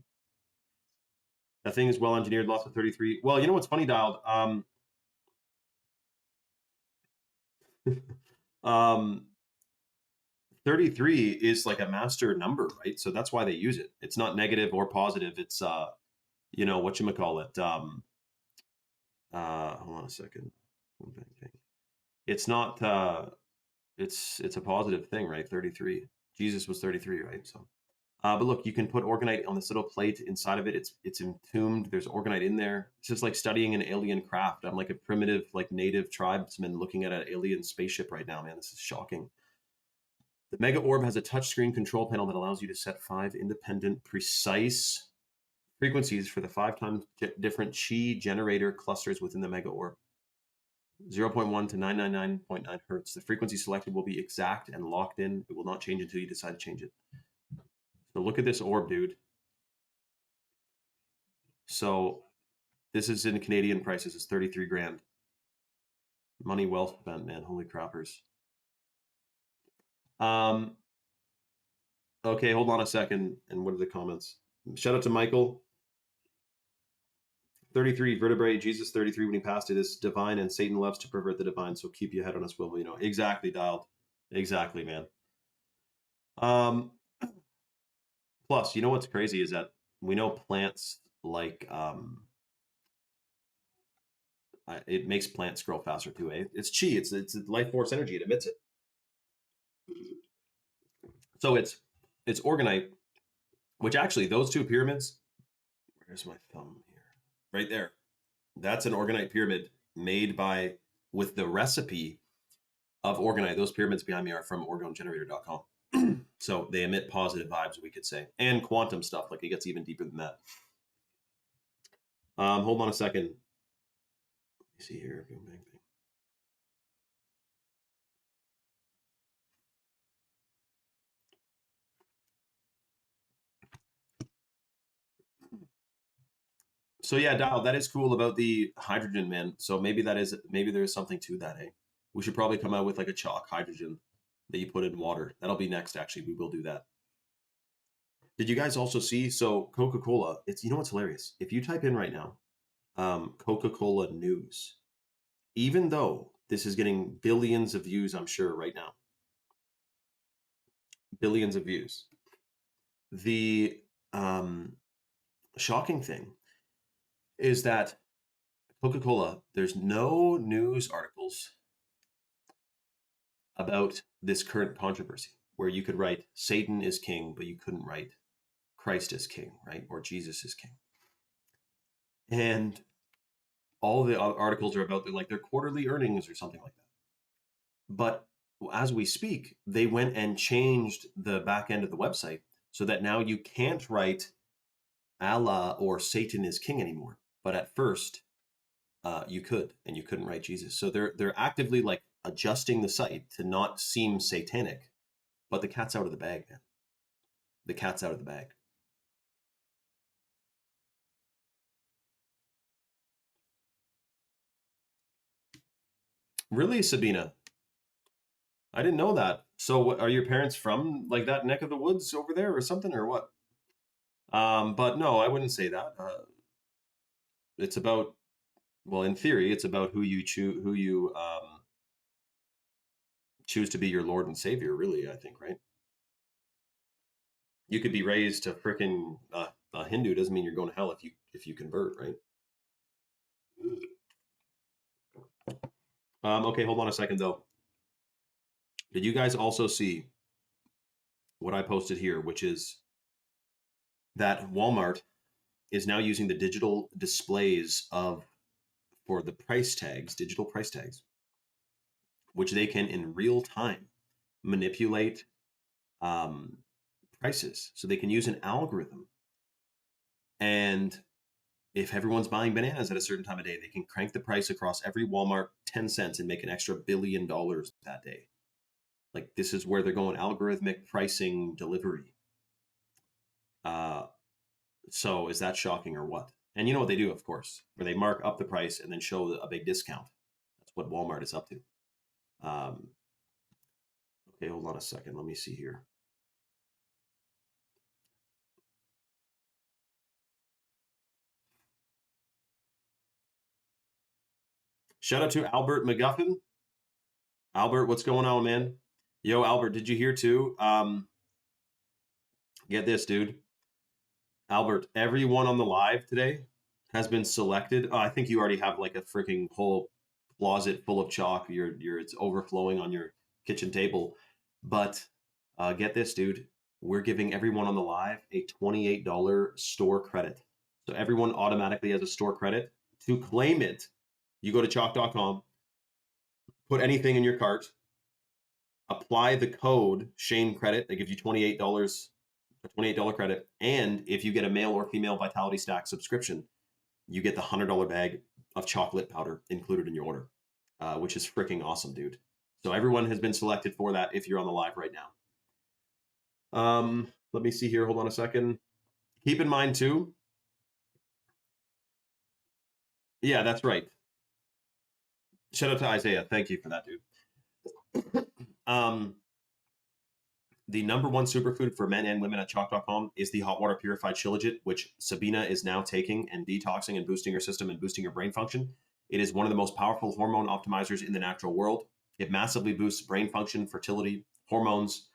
That thing is well engineered, lots of 33. Well, you know what's funny, Dialed? Um, 33 is like a master number, right? So that's why they use it. It's not negative or positive. It's you know, whatchamacallit. Hold on a second. It's not it's a positive thing, right? 33. Jesus was 33, right? So but look, you can put orgonite on this little plate inside of it. It's entombed. There's orgonite in there. It's just like studying an alien craft. I'm like a primitive, like native tribesman looking at an alien spaceship right now, man. This is shocking. The Mega Orb has a touchscreen control panel that allows you to set 5 independent, precise frequencies for the 5 times different chi generator clusters within the Mega Orb. 0.1 to 999.9 hertz. The frequency selected will be exact and locked in. It will not change until you decide to change it. So look at this orb, dude. So this is in Canadian prices. It's 33 grand. Money well spent, man. Holy crappers. Okay, hold on a second. And what are the comments? Shout out to Michael. 33 vertebrae. Jesus 33 when he passed it is divine, and Satan loves to pervert the divine. So keep your head on a swivel. You know exactly, Dialed. Exactly, man. Plus, you know what's crazy is that we know plants like it makes plants grow faster too. Eh? It's chi. It's life force energy. It emits it. So it's orgonite, which actually those 2 pyramids. Where's my thumb here? Right there. That's an orgonite pyramid made by with the recipe of orgonite. Those pyramids behind me are from orgonegenerator.com. So they emit positive vibes, we could say, and quantum stuff. Like it gets even deeper than that. Hold on a second. Let me see here. So yeah, Dial, that is cool about the hydrogen, man. So maybe there is something to that, eh? We should probably come out with like a chalk hydrogen that you put in water. That'll be next, actually. We will do that. Did you guys also see? So Coca Cola, it's you know what's hilarious? If you type in right now, Coca Cola news, even though this is getting billions of views, I'm sure right now, billions of views, the shocking thing is that Coca Cola, there's no news articles about this current controversy where you could write Satan is king, but you couldn't write Christ is king, right? Or Jesus is king. And all the articles are about like their quarterly earnings or something like that. But as we speak, they went and changed the back end of the website so that now you can't write Allah or Satan is king anymore. But at first, you could, and you couldn't write Jesus. So they're actively like adjusting the site to not seem satanic. But the cat's out of the bag, man. The cat's out of the bag. Really, Sabina? I didn't know that. So, what, are your parents from like that neck of the woods over there, or something, or what? But no, I wouldn't say that. It's about, well, in theory, it's about who you choose to be your Lord and Savior. Really, I think, right? You could be raised to frickin' a Hindu, doesn't mean you're going to hell if you convert, right? Okay, hold on a second though. Did you guys also see what I posted here, which is that Walmart is now using the digital displays of for the price tags, digital price tags, which they can in real time manipulate um, prices. So they can use an algorithm, and if everyone's buying bananas at a certain time of day, they can crank the price across every Walmart 10 cents and make an extra $1 billion that day. Like this is where they're going, algorithmic pricing delivery. Uh, so is that shocking or what? And you know what they do, of course, where they mark up the price and then show a big discount. That's what Walmart is up to. Okay, hold on a second. Let me see here. Shout out to Albert McGuffin. Albert, what's going on, man? Yo, Albert, did you hear too? Get this, dude. Albert, everyone on the live today has been selected. Oh, I think you already have like a freaking whole closet full of chalk. It's overflowing on your kitchen table. But get this, dude. We're giving everyone on the live a $28 store credit. So everyone automatically has a store credit. To claim it, you go to chalk.com, put anything in your cart, apply the code Shane credit. They give you $28, a $28 credit. And if you get a male or female Vitality Stack subscription, you get the $100 bag of chocolate powder included in your order, which is freaking awesome, dude. So everyone has been selected for that if you're on the live right now. Let me see here. Hold on a second. Keep in mind too. Yeah, that's right. Shout out to Isaiah. Thank you for that, dude. The number one superfood for men and women at chalk.com is the hot water purified shilajit, which Sabina is now taking and detoxing and boosting her system and boosting her brain function. It is one of the most powerful hormone optimizers in the natural world. It massively boosts brain function, fertility, hormones,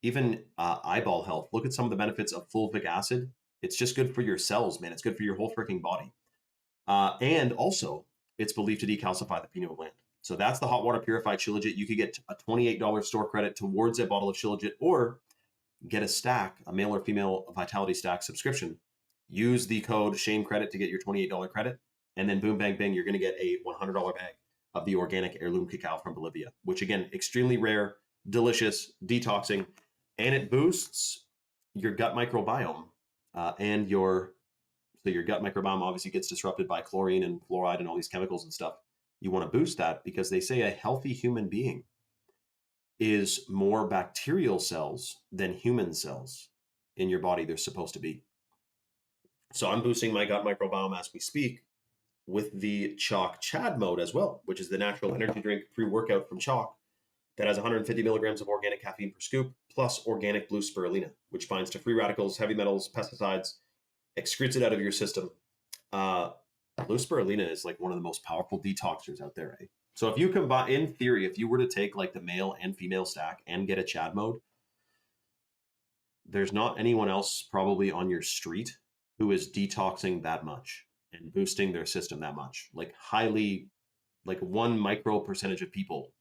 even eyeball health. Look at some of the benefits of fulvic acid. It's just good for your cells, man. It's good for your whole freaking body. And also, it's believed to decalcify the pineal gland. So that's the hot water purified shilajit. You could get a $28 store credit towards a bottle of shilajit, or get a stack, a male or female Vitality Stack subscription. Use the code Shane Credit to get your $28 credit, and then boom, bang, bang, you're going to get a $100 bag of the organic heirloom cacao from Bolivia, which again, extremely rare, delicious, detoxing, and it boosts your gut microbiome and your gut microbiome obviously gets disrupted by chlorine and fluoride and all these chemicals and stuff. You want to boost that because they say a healthy human being is more bacterial cells than human cells in your body they're supposed to be. So I'm boosting my gut microbiome as we speak with the Chalk Chad mode as well, which is the natural energy drink pre-workout from Chalk that has 150 milligrams of organic caffeine per scoop, plus organic blue spirulina, which binds to free radicals, heavy metals, pesticides, excretes it out of your system. Blue spirulina is like one of the most powerful detoxers out there, eh? So if you combine, in theory, if you were to take like the male and female stack and get a Chad mode, there's not anyone else probably on your street who is detoxing that much and boosting their system that much. Like highly, like one micro percentage of people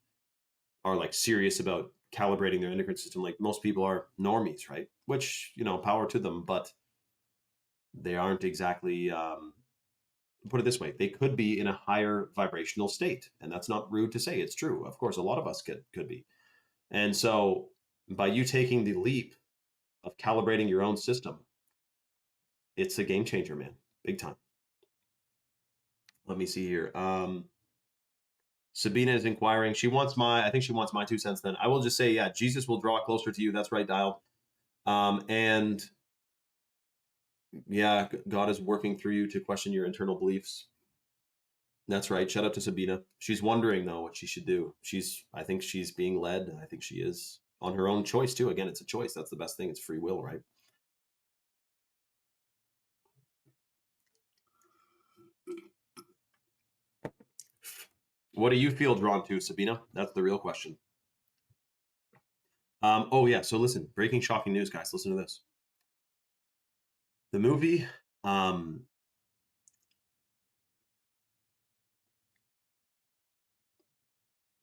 are like serious about calibrating their endocrine system. Like most people are normies, right? Which, power to them, but they aren't exactly, put it this way, they could be in a higher vibrational state. And that's not rude to say, it's true. Of course, a lot of us could be. And so by you taking the leap of calibrating your own system, it's a game changer, man. Big time. Let me see here. Sabina is inquiring. I think she wants my 2 cents then. I will just say, yeah, Jesus will draw closer to you. That's right, Dial. And yeah, God is working through you to question your internal beliefs. That's right. Shout out to Sabina. She's wondering though what she should do. I think she's being led. I think she is on her own choice too. Again, it's a choice. That's the best thing. It's free will, right? What do you feel drawn to, Sabina? That's the real question. Oh yeah. So listen, breaking shocking news, guys. Listen to this. The movie, um,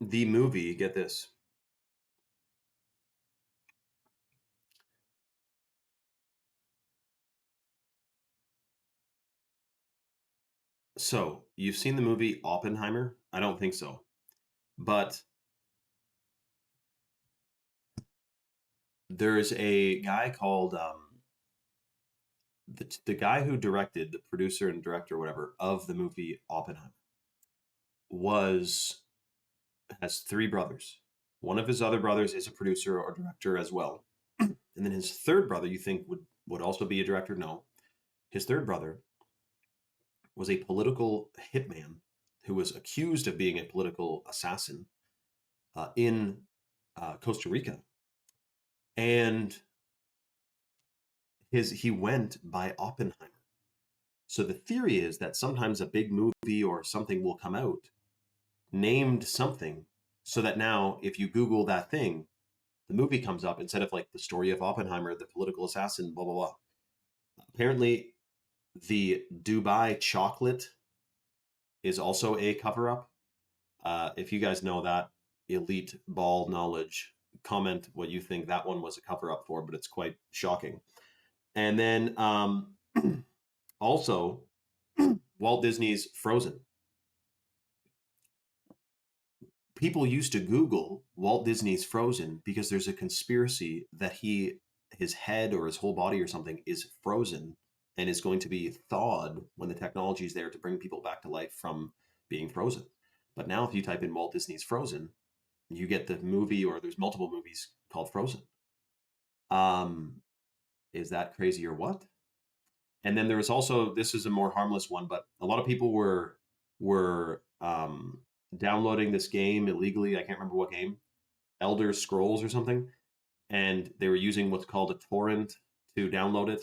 get this. So you've seen the movie Oppenheimer? I don't think so, but there's a guy called the guy who directed, the producer and director, whatever, of the movie Oppenheimer was has three brothers. One of his other brothers is a producer or director as well. And then his third brother, you think would also be a director? No. His third brother was a political hitman who was accused of being a political assassin in Costa Rica. And he went by Oppenheimer. So the theory is that sometimes a big movie or something will come out named something, so that now if you Google that thing, the movie comes up instead of like the story of Oppenheimer, the political assassin, blah blah blah. Apparently, the Dubai chocolate is also a cover up. If you guys know that elite ball knowledge, comment what you think that one was a cover up for, but it's quite shocking. And then also Walt Disney's Frozen. People used to Google Walt Disney's Frozen because there's a conspiracy that his head or his whole body or something is frozen and is going to be thawed when the technology is there to bring people back to life from being frozen. But now if you type in Walt Disney's Frozen, you get the movie, or there's multiple movies called Frozen. Um, is that crazy or what? And then there was also, this is a more harmless one, but a lot of people were downloading this game illegally. I can't remember what game, Elder Scrolls or something, and they were using what's called a torrent to download it.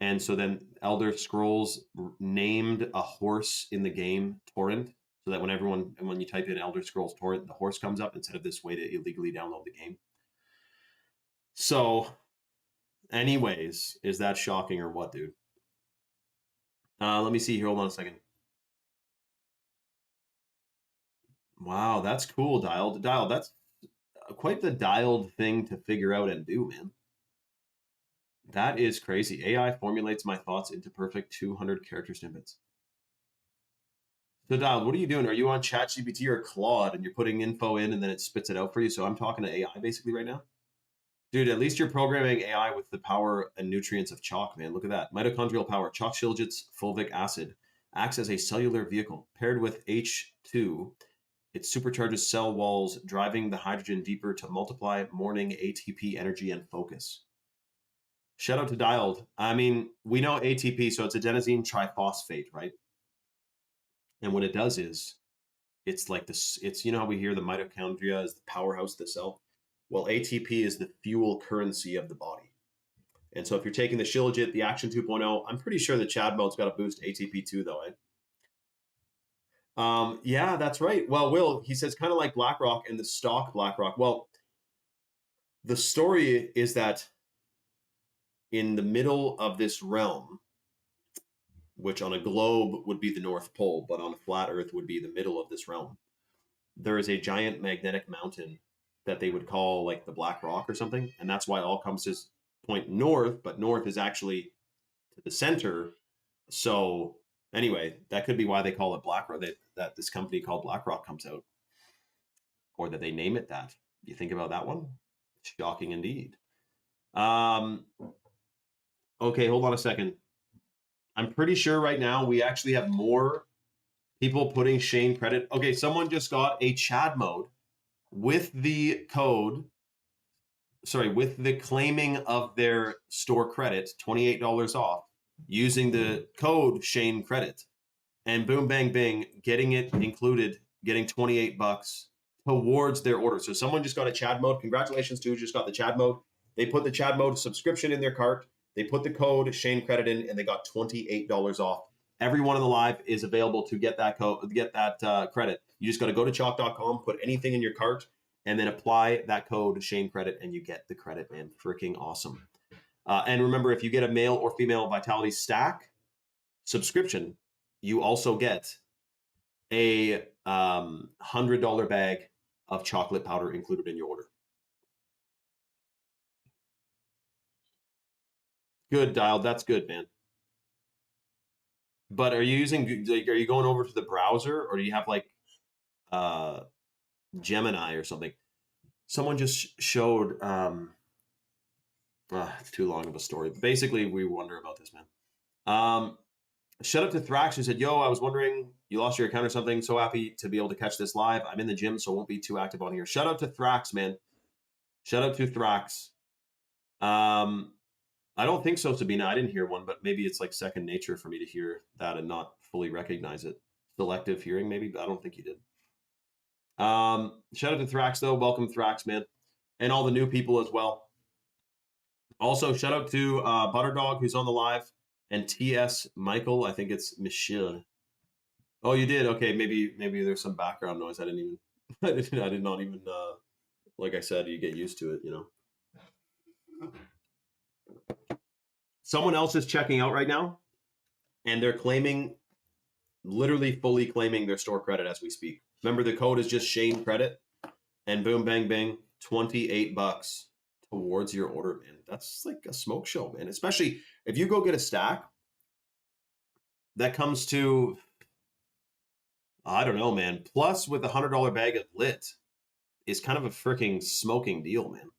And so then Elder Scrolls named a horse in the game Torrent, so that when you type in Elder Scrolls Torrent, the horse comes up instead of this way to illegally download the game. So, anyways, is that shocking or what, dude? Let me see here. Hold on a second. Wow, that's cool, dialed. Dialed. That's quite the dialed thing to figure out and do, man. That is crazy. AI formulates my thoughts into perfect 200 character snippets. So, Dialed, what are you doing? Are you on ChatGPT or Claude and you're putting info in and then it spits it out for you? So I'm talking to AI basically right now. Dude, at least you're programming AI with the power and nutrients of chalk, man. Look at that. Mitochondrial power. Chalk shilajit's fulvic acid acts as a cellular vehicle. Paired with H2, it supercharges cell walls, driving the hydrogen deeper to multiply morning ATP energy and focus. Shout out to Dialed. I mean, we know ATP, so it's adenosine triphosphate, right? And what it does is it's like this, it's, how we hear the mitochondria is the powerhouse of the cell. Well, ATP is the fuel currency of the body. And so if you're taking the Shilajit, the Action 2.0, I'm pretty sure the Chad mode's got to boost ATP too, though. Yeah, that's right. Well, Will, he says kind of like BlackRock and the stock BlackRock. Well, the story is that in the middle of this realm, which on a globe would be the North Pole, but on a flat Earth would be the middle of this realm, there is a giant magnetic mountain that they would call like the Black Rock or something, and that's why all compasses point north, but north is actually to the center. So anyway, that could be why they call it BlackRock. That this company called BlackRock comes out, or that they name it that. You think about that one? Shocking indeed. Um, okay, hold on a second. I'm pretty sure right now we actually have more people putting Shane credit. Okay, someone just got a Chad mode with the code, sorry, with the claiming of their store credit, $28 off, using the code Shane credit. And boom, bang, bing, getting it included, getting 28 bucks towards their order. So someone just got a Chad mode. Congratulations to who just got the Chad mode. They put the Chad mode subscription in their cart. They put the code Shane credit in, and they got $28 off. Everyone in the live is available to get that code, get that credit. You just got to go to chalk.com, put anything in your cart, and then apply that code Shane credit, and you get the credit, man. Freaking awesome. And remember, if you get a male or female Vitality Stack subscription, you also get a $100 bag of chocolate powder included in your order. Good, Dialed. That's good, man. But are you using, like, are you going over to the browser, or do you have like uh, Gemini or something? Someone just showed, it's too long of a story. Basically, we wonder about this, man. Shout out to Thrax, who said, yo, I was wondering, you lost your account or something. So happy to be able to catch this live. I'm in the gym, so I won't be too active on here. Shout out to Thrax, man. Shout out to Thrax. I don't think so, Sabina. I didn't hear one, but maybe it's like second nature for me to hear that and not fully recognize it. Selective hearing, maybe, but I don't think you did. Shout out to Thrax, though. Welcome, Thrax, man. And all the new people as well. Also, shout out to Butterdog, who's on the live, and TS Michael. I think it's Michelle. Oh, you did? Okay, maybe there's some background noise. I didn't even I did not even like I said, you get used to it, you know. Someone else is checking out right now, and they're claiming, literally fully claiming their store credit as we speak. Remember, the code is just Shane credit, and boom, bang, bang, 28 bucks towards your order, man. That's like a smoke show, man. Especially if you go get a stack that comes to, I don't know, man. Plus, with a $100 bag of lit is kind of a freaking smoking deal, man.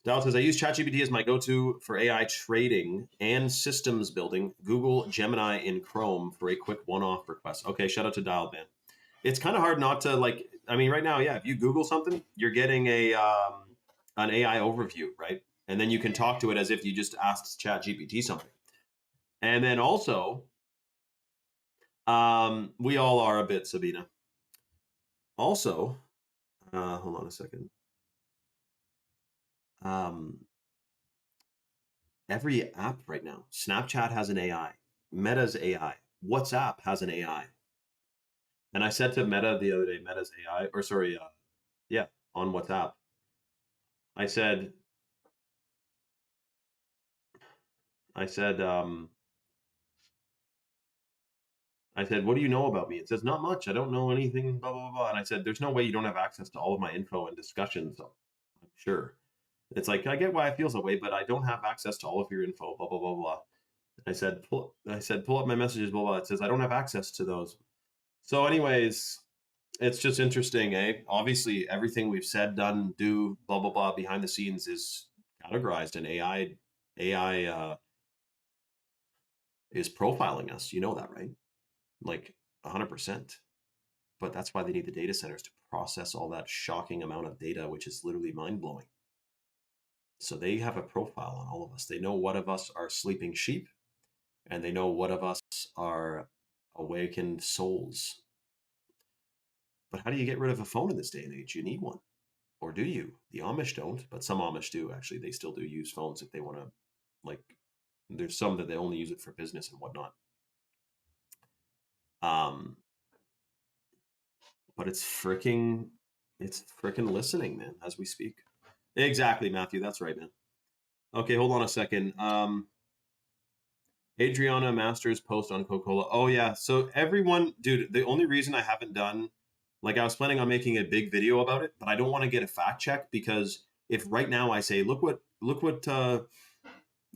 Dal says, I use ChatGPT as my go-to for AI trading and systems building. Google Gemini in Chrome for a quick one-off request. Okay, shout out to Dial, man. It's kind of hard not to, like, I mean, right now, yeah, if you Google something, you're getting a an AI overview, right? And then you can talk to it as if you just asked ChatGPT something. And then also, we all are a bit, Sabina. Also, hold on a second. Every app right now, Snapchat has an AI, Meta's AI, WhatsApp has an AI. And I said to Meta the other day, Meta's AI, or sorry, yeah, on WhatsApp, I said, I said, um, I said, what do you know about me? It says, not much. I don't know anything, blah, blah, blah. And I said, there's no way you don't have access to all of my info and discussions. I'm sure. It's like, I get why it feels that way, but I don't have access to all of your info, blah, blah, blah, blah. I said, pull up my messages, blah, blah. It says, I don't have access to those. So anyways, it's just interesting, eh? Obviously, everything we've said, done, do, blah, blah, blah, behind the scenes is categorized, and AI is profiling us. You know that, right? Like 100%. But that's why they need the data centers to process all that shocking amount of data, which is literally mind-blowing. So they have a profile on all of us. They know what of us are sleeping sheep, and they know what of us are awakened souls. But how do you get rid of a phone in this day and age? You need one. Or do you? The Amish don't, but some Amish do, actually. They still do use phones if they want to, like, there's some that they only use it for business and whatnot. but it's freaking listening, man, as we speak. Exactly, Matthew. That's right, man. Okay, hold on a second. Adriana Masters post on Coca Cola. Oh yeah. So everyone, dude, the only reason I haven't done, like, I was planning on making a big video about it, but I don't want to get a fact check, because if right now I say, look what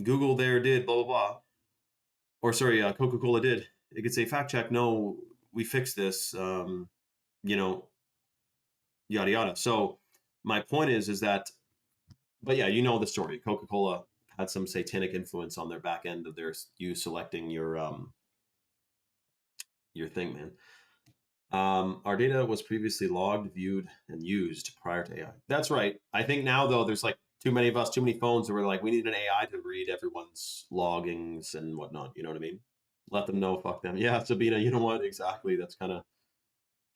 Google there did, blah blah blah, or sorry, Coca Cola did, it could say fact check. No, we fixed this. You know, yada yada. So my point is that, but yeah, you know the story. Coca Cola had some satanic influence on their back end of their you selecting your thing, man. Our data was previously logged, viewed, and used prior to AI. That's right. I think now, though, there's like too many of us, too many phones, that we're like, we need an AI to read everyone's loggings and whatnot. You know what I mean? Let them know, fuck them. Yeah, Sabina, you know what? Exactly. That's kind of,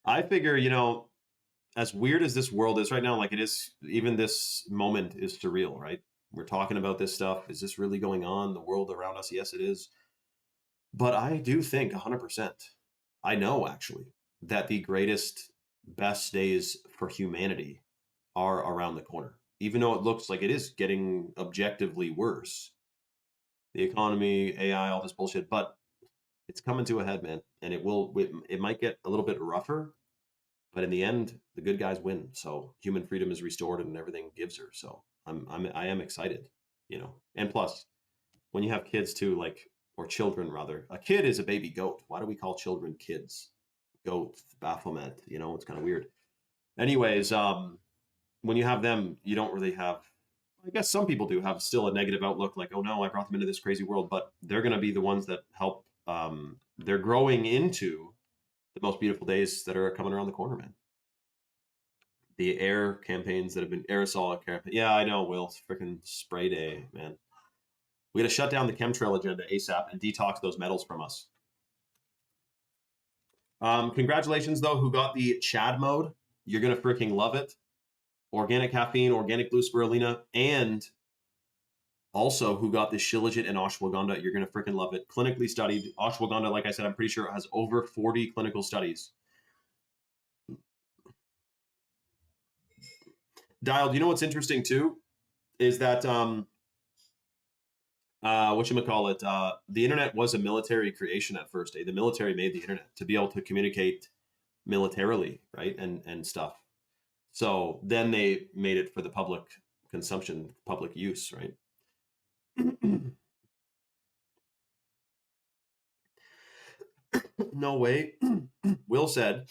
I figure, as weird as this world is right now, like it is, even this moment is surreal, right? We're talking about this stuff. Is this really going on? The world around us? Yes, it is. But I do think 100%, I know actually, that the greatest, best days for humanity are around the corner. Even though it looks like it is getting objectively worse, the economy, AI, all this bullshit, but it's coming to a head, man. And it might get a little bit rougher, but in the end, the good guys win. So human freedom is restored and everything gives her. So I am excited. And plus, when you have kids too, like, or children rather, a kid is a baby goat. Why do we call children kids? Goat, Baphomet, it's kind of weird. Anyways, when you have them, you don't really have, I guess some people do have still a negative outlook, like, oh no, I brought them into this crazy world, but they're going to be the ones that help. They're growing into the most beautiful days that are coming around the corner, man. The air campaigns that have been aerosol campaign. Yeah, I know, Will. It's freaking spray day, man. We got to shut down the chemtrail agenda ASAP and detox those metals from us. Congratulations, though, who got the Chad mode. You're going to freaking love it. Organic caffeine, organic blue spirulina, and also who got the Shilajit and ashwagandha. You're going to freaking love it. Clinically studied. Ashwagandha, like I said, I'm pretty sure it has over 40 clinical studies. Dialed, you know what's interesting, too? Is that whatchamacallit, the internet was a military creation at first. The military made the internet to be able to communicate militarily, right? And stuff. So then they made it for the public consumption, public use, right? No way. Will said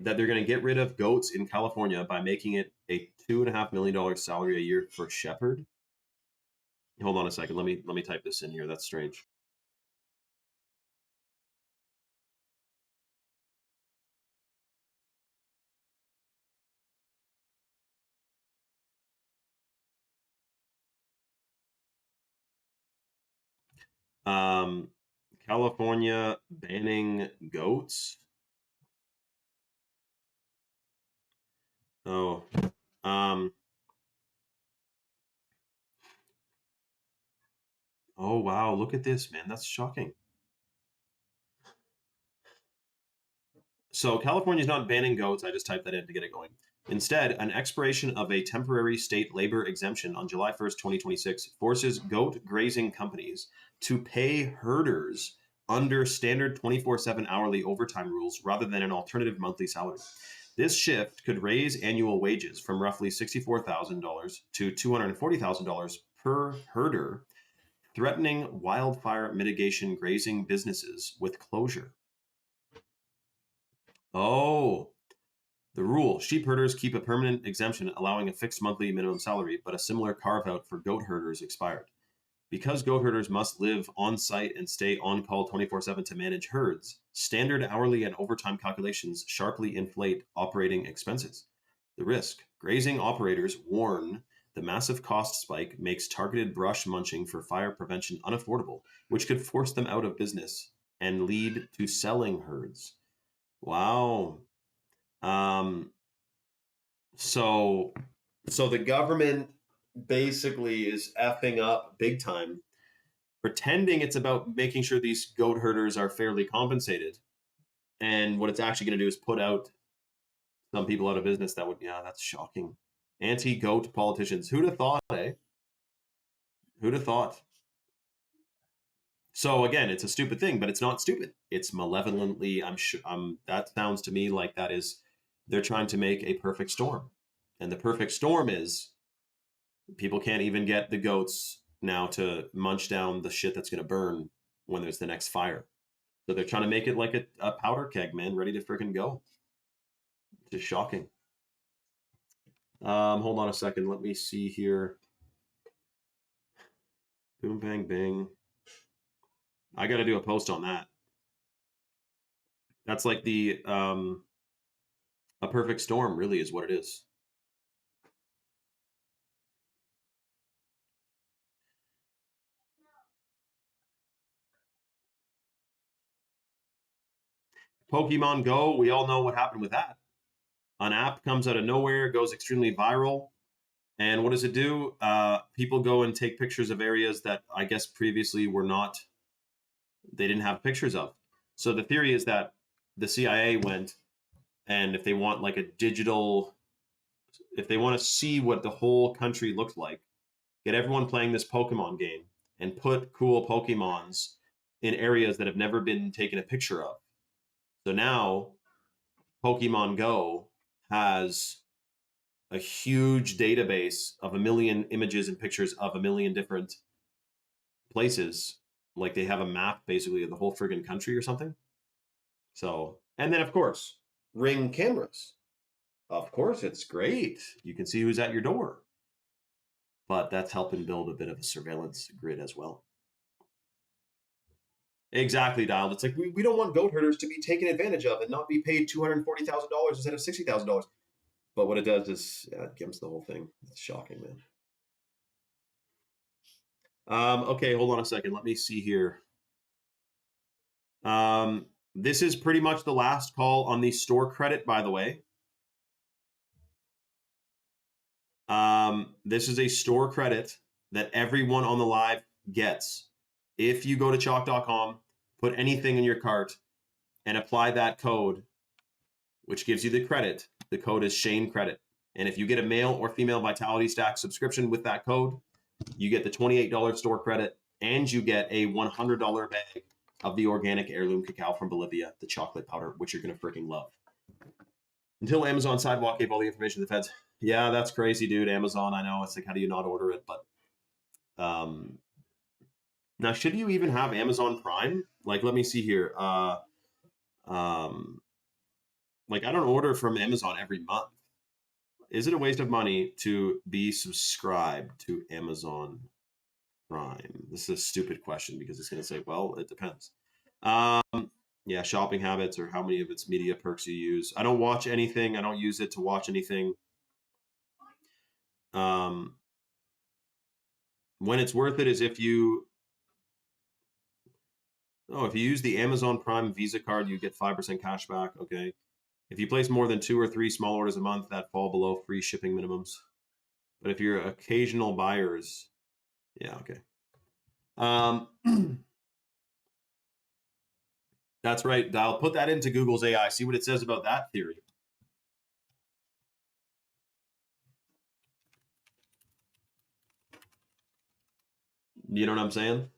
that they're going to get rid of goats in California by making it a $2.5 million salary a year for shepherd. Hold on a second. Let me type this in here. That's strange. Um, California banning goats. Oh, um, oh wow! Look at this, man. That's shocking. So California is not banning goats. I just typed that in to get it going. Instead, an expiration of a temporary state labor exemption on July 1st, 2026, forces goat grazing companies to pay herders under standard 24/7 hourly overtime rules rather than an alternative monthly salary. This shift could raise annual wages from roughly $64,000 to $240,000 per herder, threatening wildfire mitigation grazing businesses with closure. Oh, the rule: sheep herders keep a permanent exemption allowing a fixed monthly minimum salary, but a similar carve out for goat herders expired. Because goat herders must live on site and stay on call 24/7 to manage herds, standard hourly and overtime calculations sharply inflate operating expenses. The risk: grazing operators warn the massive cost spike makes targeted brush munching for fire prevention unaffordable, which could force them out of business and lead to selling herds. Wow. Um, so so the government basically is effing up big time, pretending it's about making sure these goat herders are fairly compensated. And what it's actually going to do is put out some people out of business. That would, yeah, that's shocking. Anti-goat politicians. Who'd have thought, eh? Who'd have thought? So again, it's a stupid thing, but it's not stupid. It's malevolently. I'm sure. That sounds to me like that is they're trying to make a perfect storm, and the perfect storm is people can't even get the goats now to munch down the shit that's going to burn when there's the next fire. So they're trying to make it like a powder keg, man, ready to freaking go. Just shocking. Hold on a second. Let me see here. Boom, bang, bang. I got to do a post on that. That's like the a perfect storm, really, is what it is. Pokemon Go, we all know what happened with that. An app comes out of nowhere, goes extremely viral, and what does it do? People go and take pictures of areas that I guess previously were not, they didn't have pictures of. So the theory is that the CIA went, and if they want like a digital, if they want to see what the whole country looks like, get everyone playing this Pokemon game and put cool Pokemons in areas that have never been taken a picture of. So now Pokemon Go has a huge database of a million images and pictures of a million different places. Like they have a map basically of the whole friggin' country or something. So, and then of course, Ring cameras. Of course, it's great. You can see who's at your door. But that's helping build a bit of a surveillance grid as well. Exactly, Dialed. It's like we don't want goat herders to be taken advantage of and not be paid $240,000 instead of $60,000. But what it does is, yeah, it gimps the whole thing. It's shocking, man. Okay, hold on a second. Let me see here. This is pretty much the last call on the store credit, by the way. This is a store credit that everyone on the live gets. If you go to chalk.com, put anything in your cart, and apply that code, which gives you the credit, the code is Shane Credit. And if you get a male or female Vitality Stack subscription with that code, you get the $28 store credit and you get a $100 bag of the organic heirloom cacao from Bolivia, the chocolate powder, which you're going to freaking love. Until Amazon Sidewalk gave all the information to the feds. Yeah, that's crazy, dude. Amazon, I know. It's like, how do you not order it? But now, should you even have Amazon Prime? Like, let me see here. Like, I don't order from Amazon every month. Is it a waste of money to be subscribed to Amazon Prime? This is a stupid question because it's going to say, well, it depends. Yeah, shopping habits or how many of its media perks you use. I don't watch anything. I don't use it to watch anything. When it's worth it is if you, if you use the Amazon Prime Visa card, you get 5% cash back. Okay. If you place more than 2 or 3 small orders a month that fall below free shipping minimums. But if you're occasional buyers, yeah, okay. That's right, Dial. Put that into Google's AI. See what it says about that theory. You know what I'm saying?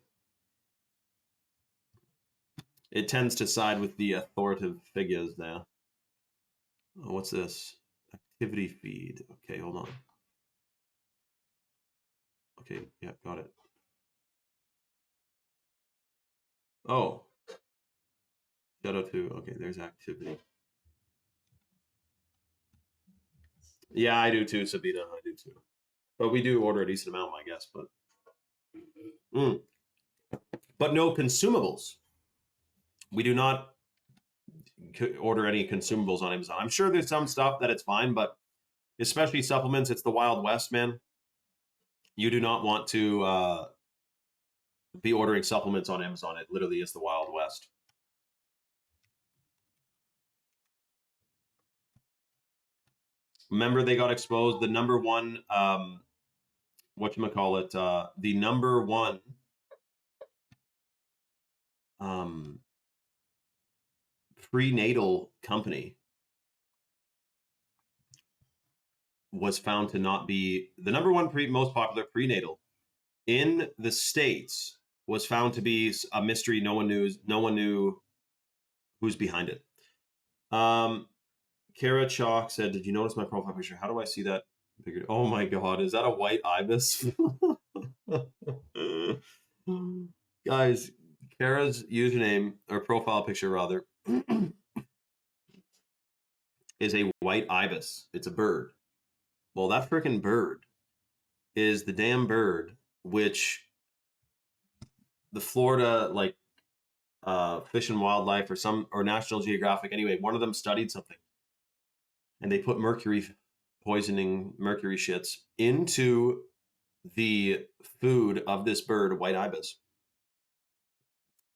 It tends to side with the authoritative figures there. Oh, what's this? Activity feed. Okay, hold on. Okay, yeah, got it. Oh. Shout out to, okay, there's activity. Yeah, I do too, Sabina. I do too. But we do order a decent amount, I guess. But no consumables. We do not order any consumables on Amazon. I'm sure there's some stuff that it's fine, but especially supplements, it's the Wild West, man. You do not want to be ordering supplements on Amazon. It literally is the Wild West. Remember, they got exposed. The number one, whatchamacallit, the number one prenatal company was found to not be the number one most popular prenatal in the States, was found to be a mystery. No one knew who's behind it. Kara Chalk said, "Did you notice my profile picture? How do I see that figured? Oh my god, is that a white ibis?" Guys, Kara's username or profile picture rather is a white ibis. It's a bird. Well, that freaking bird is the damn bird which the Florida Fish and Wildlife or National Geographic, anyway, one of them studied something, and they put mercury shits into the food of this bird, white ibis,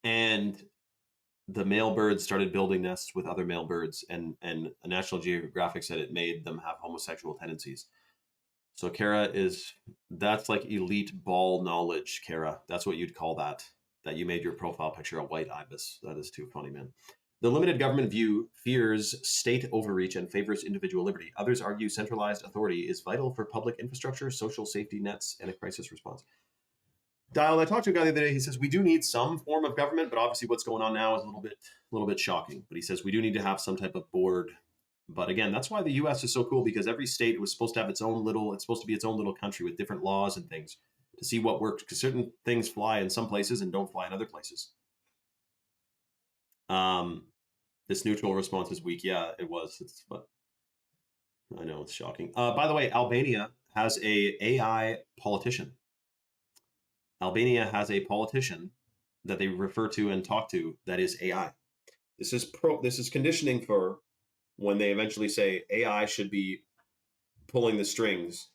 and the male birds started building nests with other male birds, and National Geographic said it made them have homosexual tendencies. So Kara that's like elite ball knowledge, Kara. That's what you'd call that you made your profile picture a white ibis. That is too funny, man. The limited government view fears state overreach and favors individual liberty. Others argue centralized authority is vital for public infrastructure, social safety nets, and a crisis response. Dial, I talked to a guy the other day. He says we do need some form of government, but obviously what's going on now is a little bit shocking. But he says we do need to have some type of board. But again, that's why the U.S. is so cool, because every state was supposed to have it's supposed to be its own little country with different laws and things to see what works, because certain things fly in some places and don't fly in other places. This neutral response is weak. Yeah, it was. But I know it's shocking. By the way, Albania has a AI politician. Albania has a politician that they refer to and talk to that is AI. This is conditioning for when they eventually say AI should be pulling the strings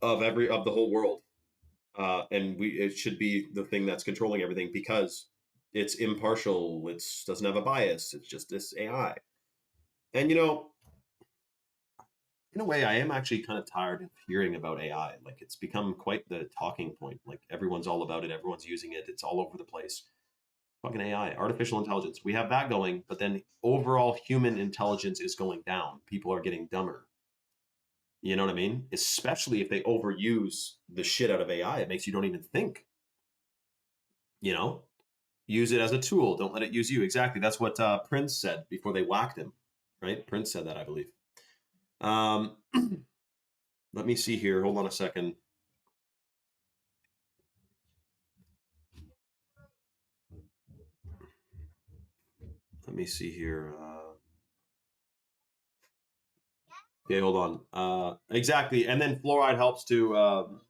of the whole world, and it should be the thing that's controlling everything because it's impartial. It doesn't have a bias. It's just this AI. And in a way, I am actually kind of tired of hearing about AI. Like, it's become quite the talking point. Like, everyone's all about it. Everyone's using it. It's all over the place. Fucking AI, artificial intelligence. We have that going, but then overall human intelligence is going down. People are getting dumber. You know what I mean? Especially if they overuse the shit out of AI. It makes you don't even think. Use it as a tool. Don't let it use you. Exactly. That's what Prince said before they whacked him. Right? Prince said that, I believe. Let me see here. Hold on a second. Let me see here. Okay, hold on. Exactly. And then fluoride helps to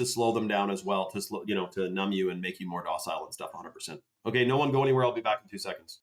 slow them down as well, to numb you and make you more docile and stuff. 100%. Okay, no one go anywhere. I'll be back in 2 seconds.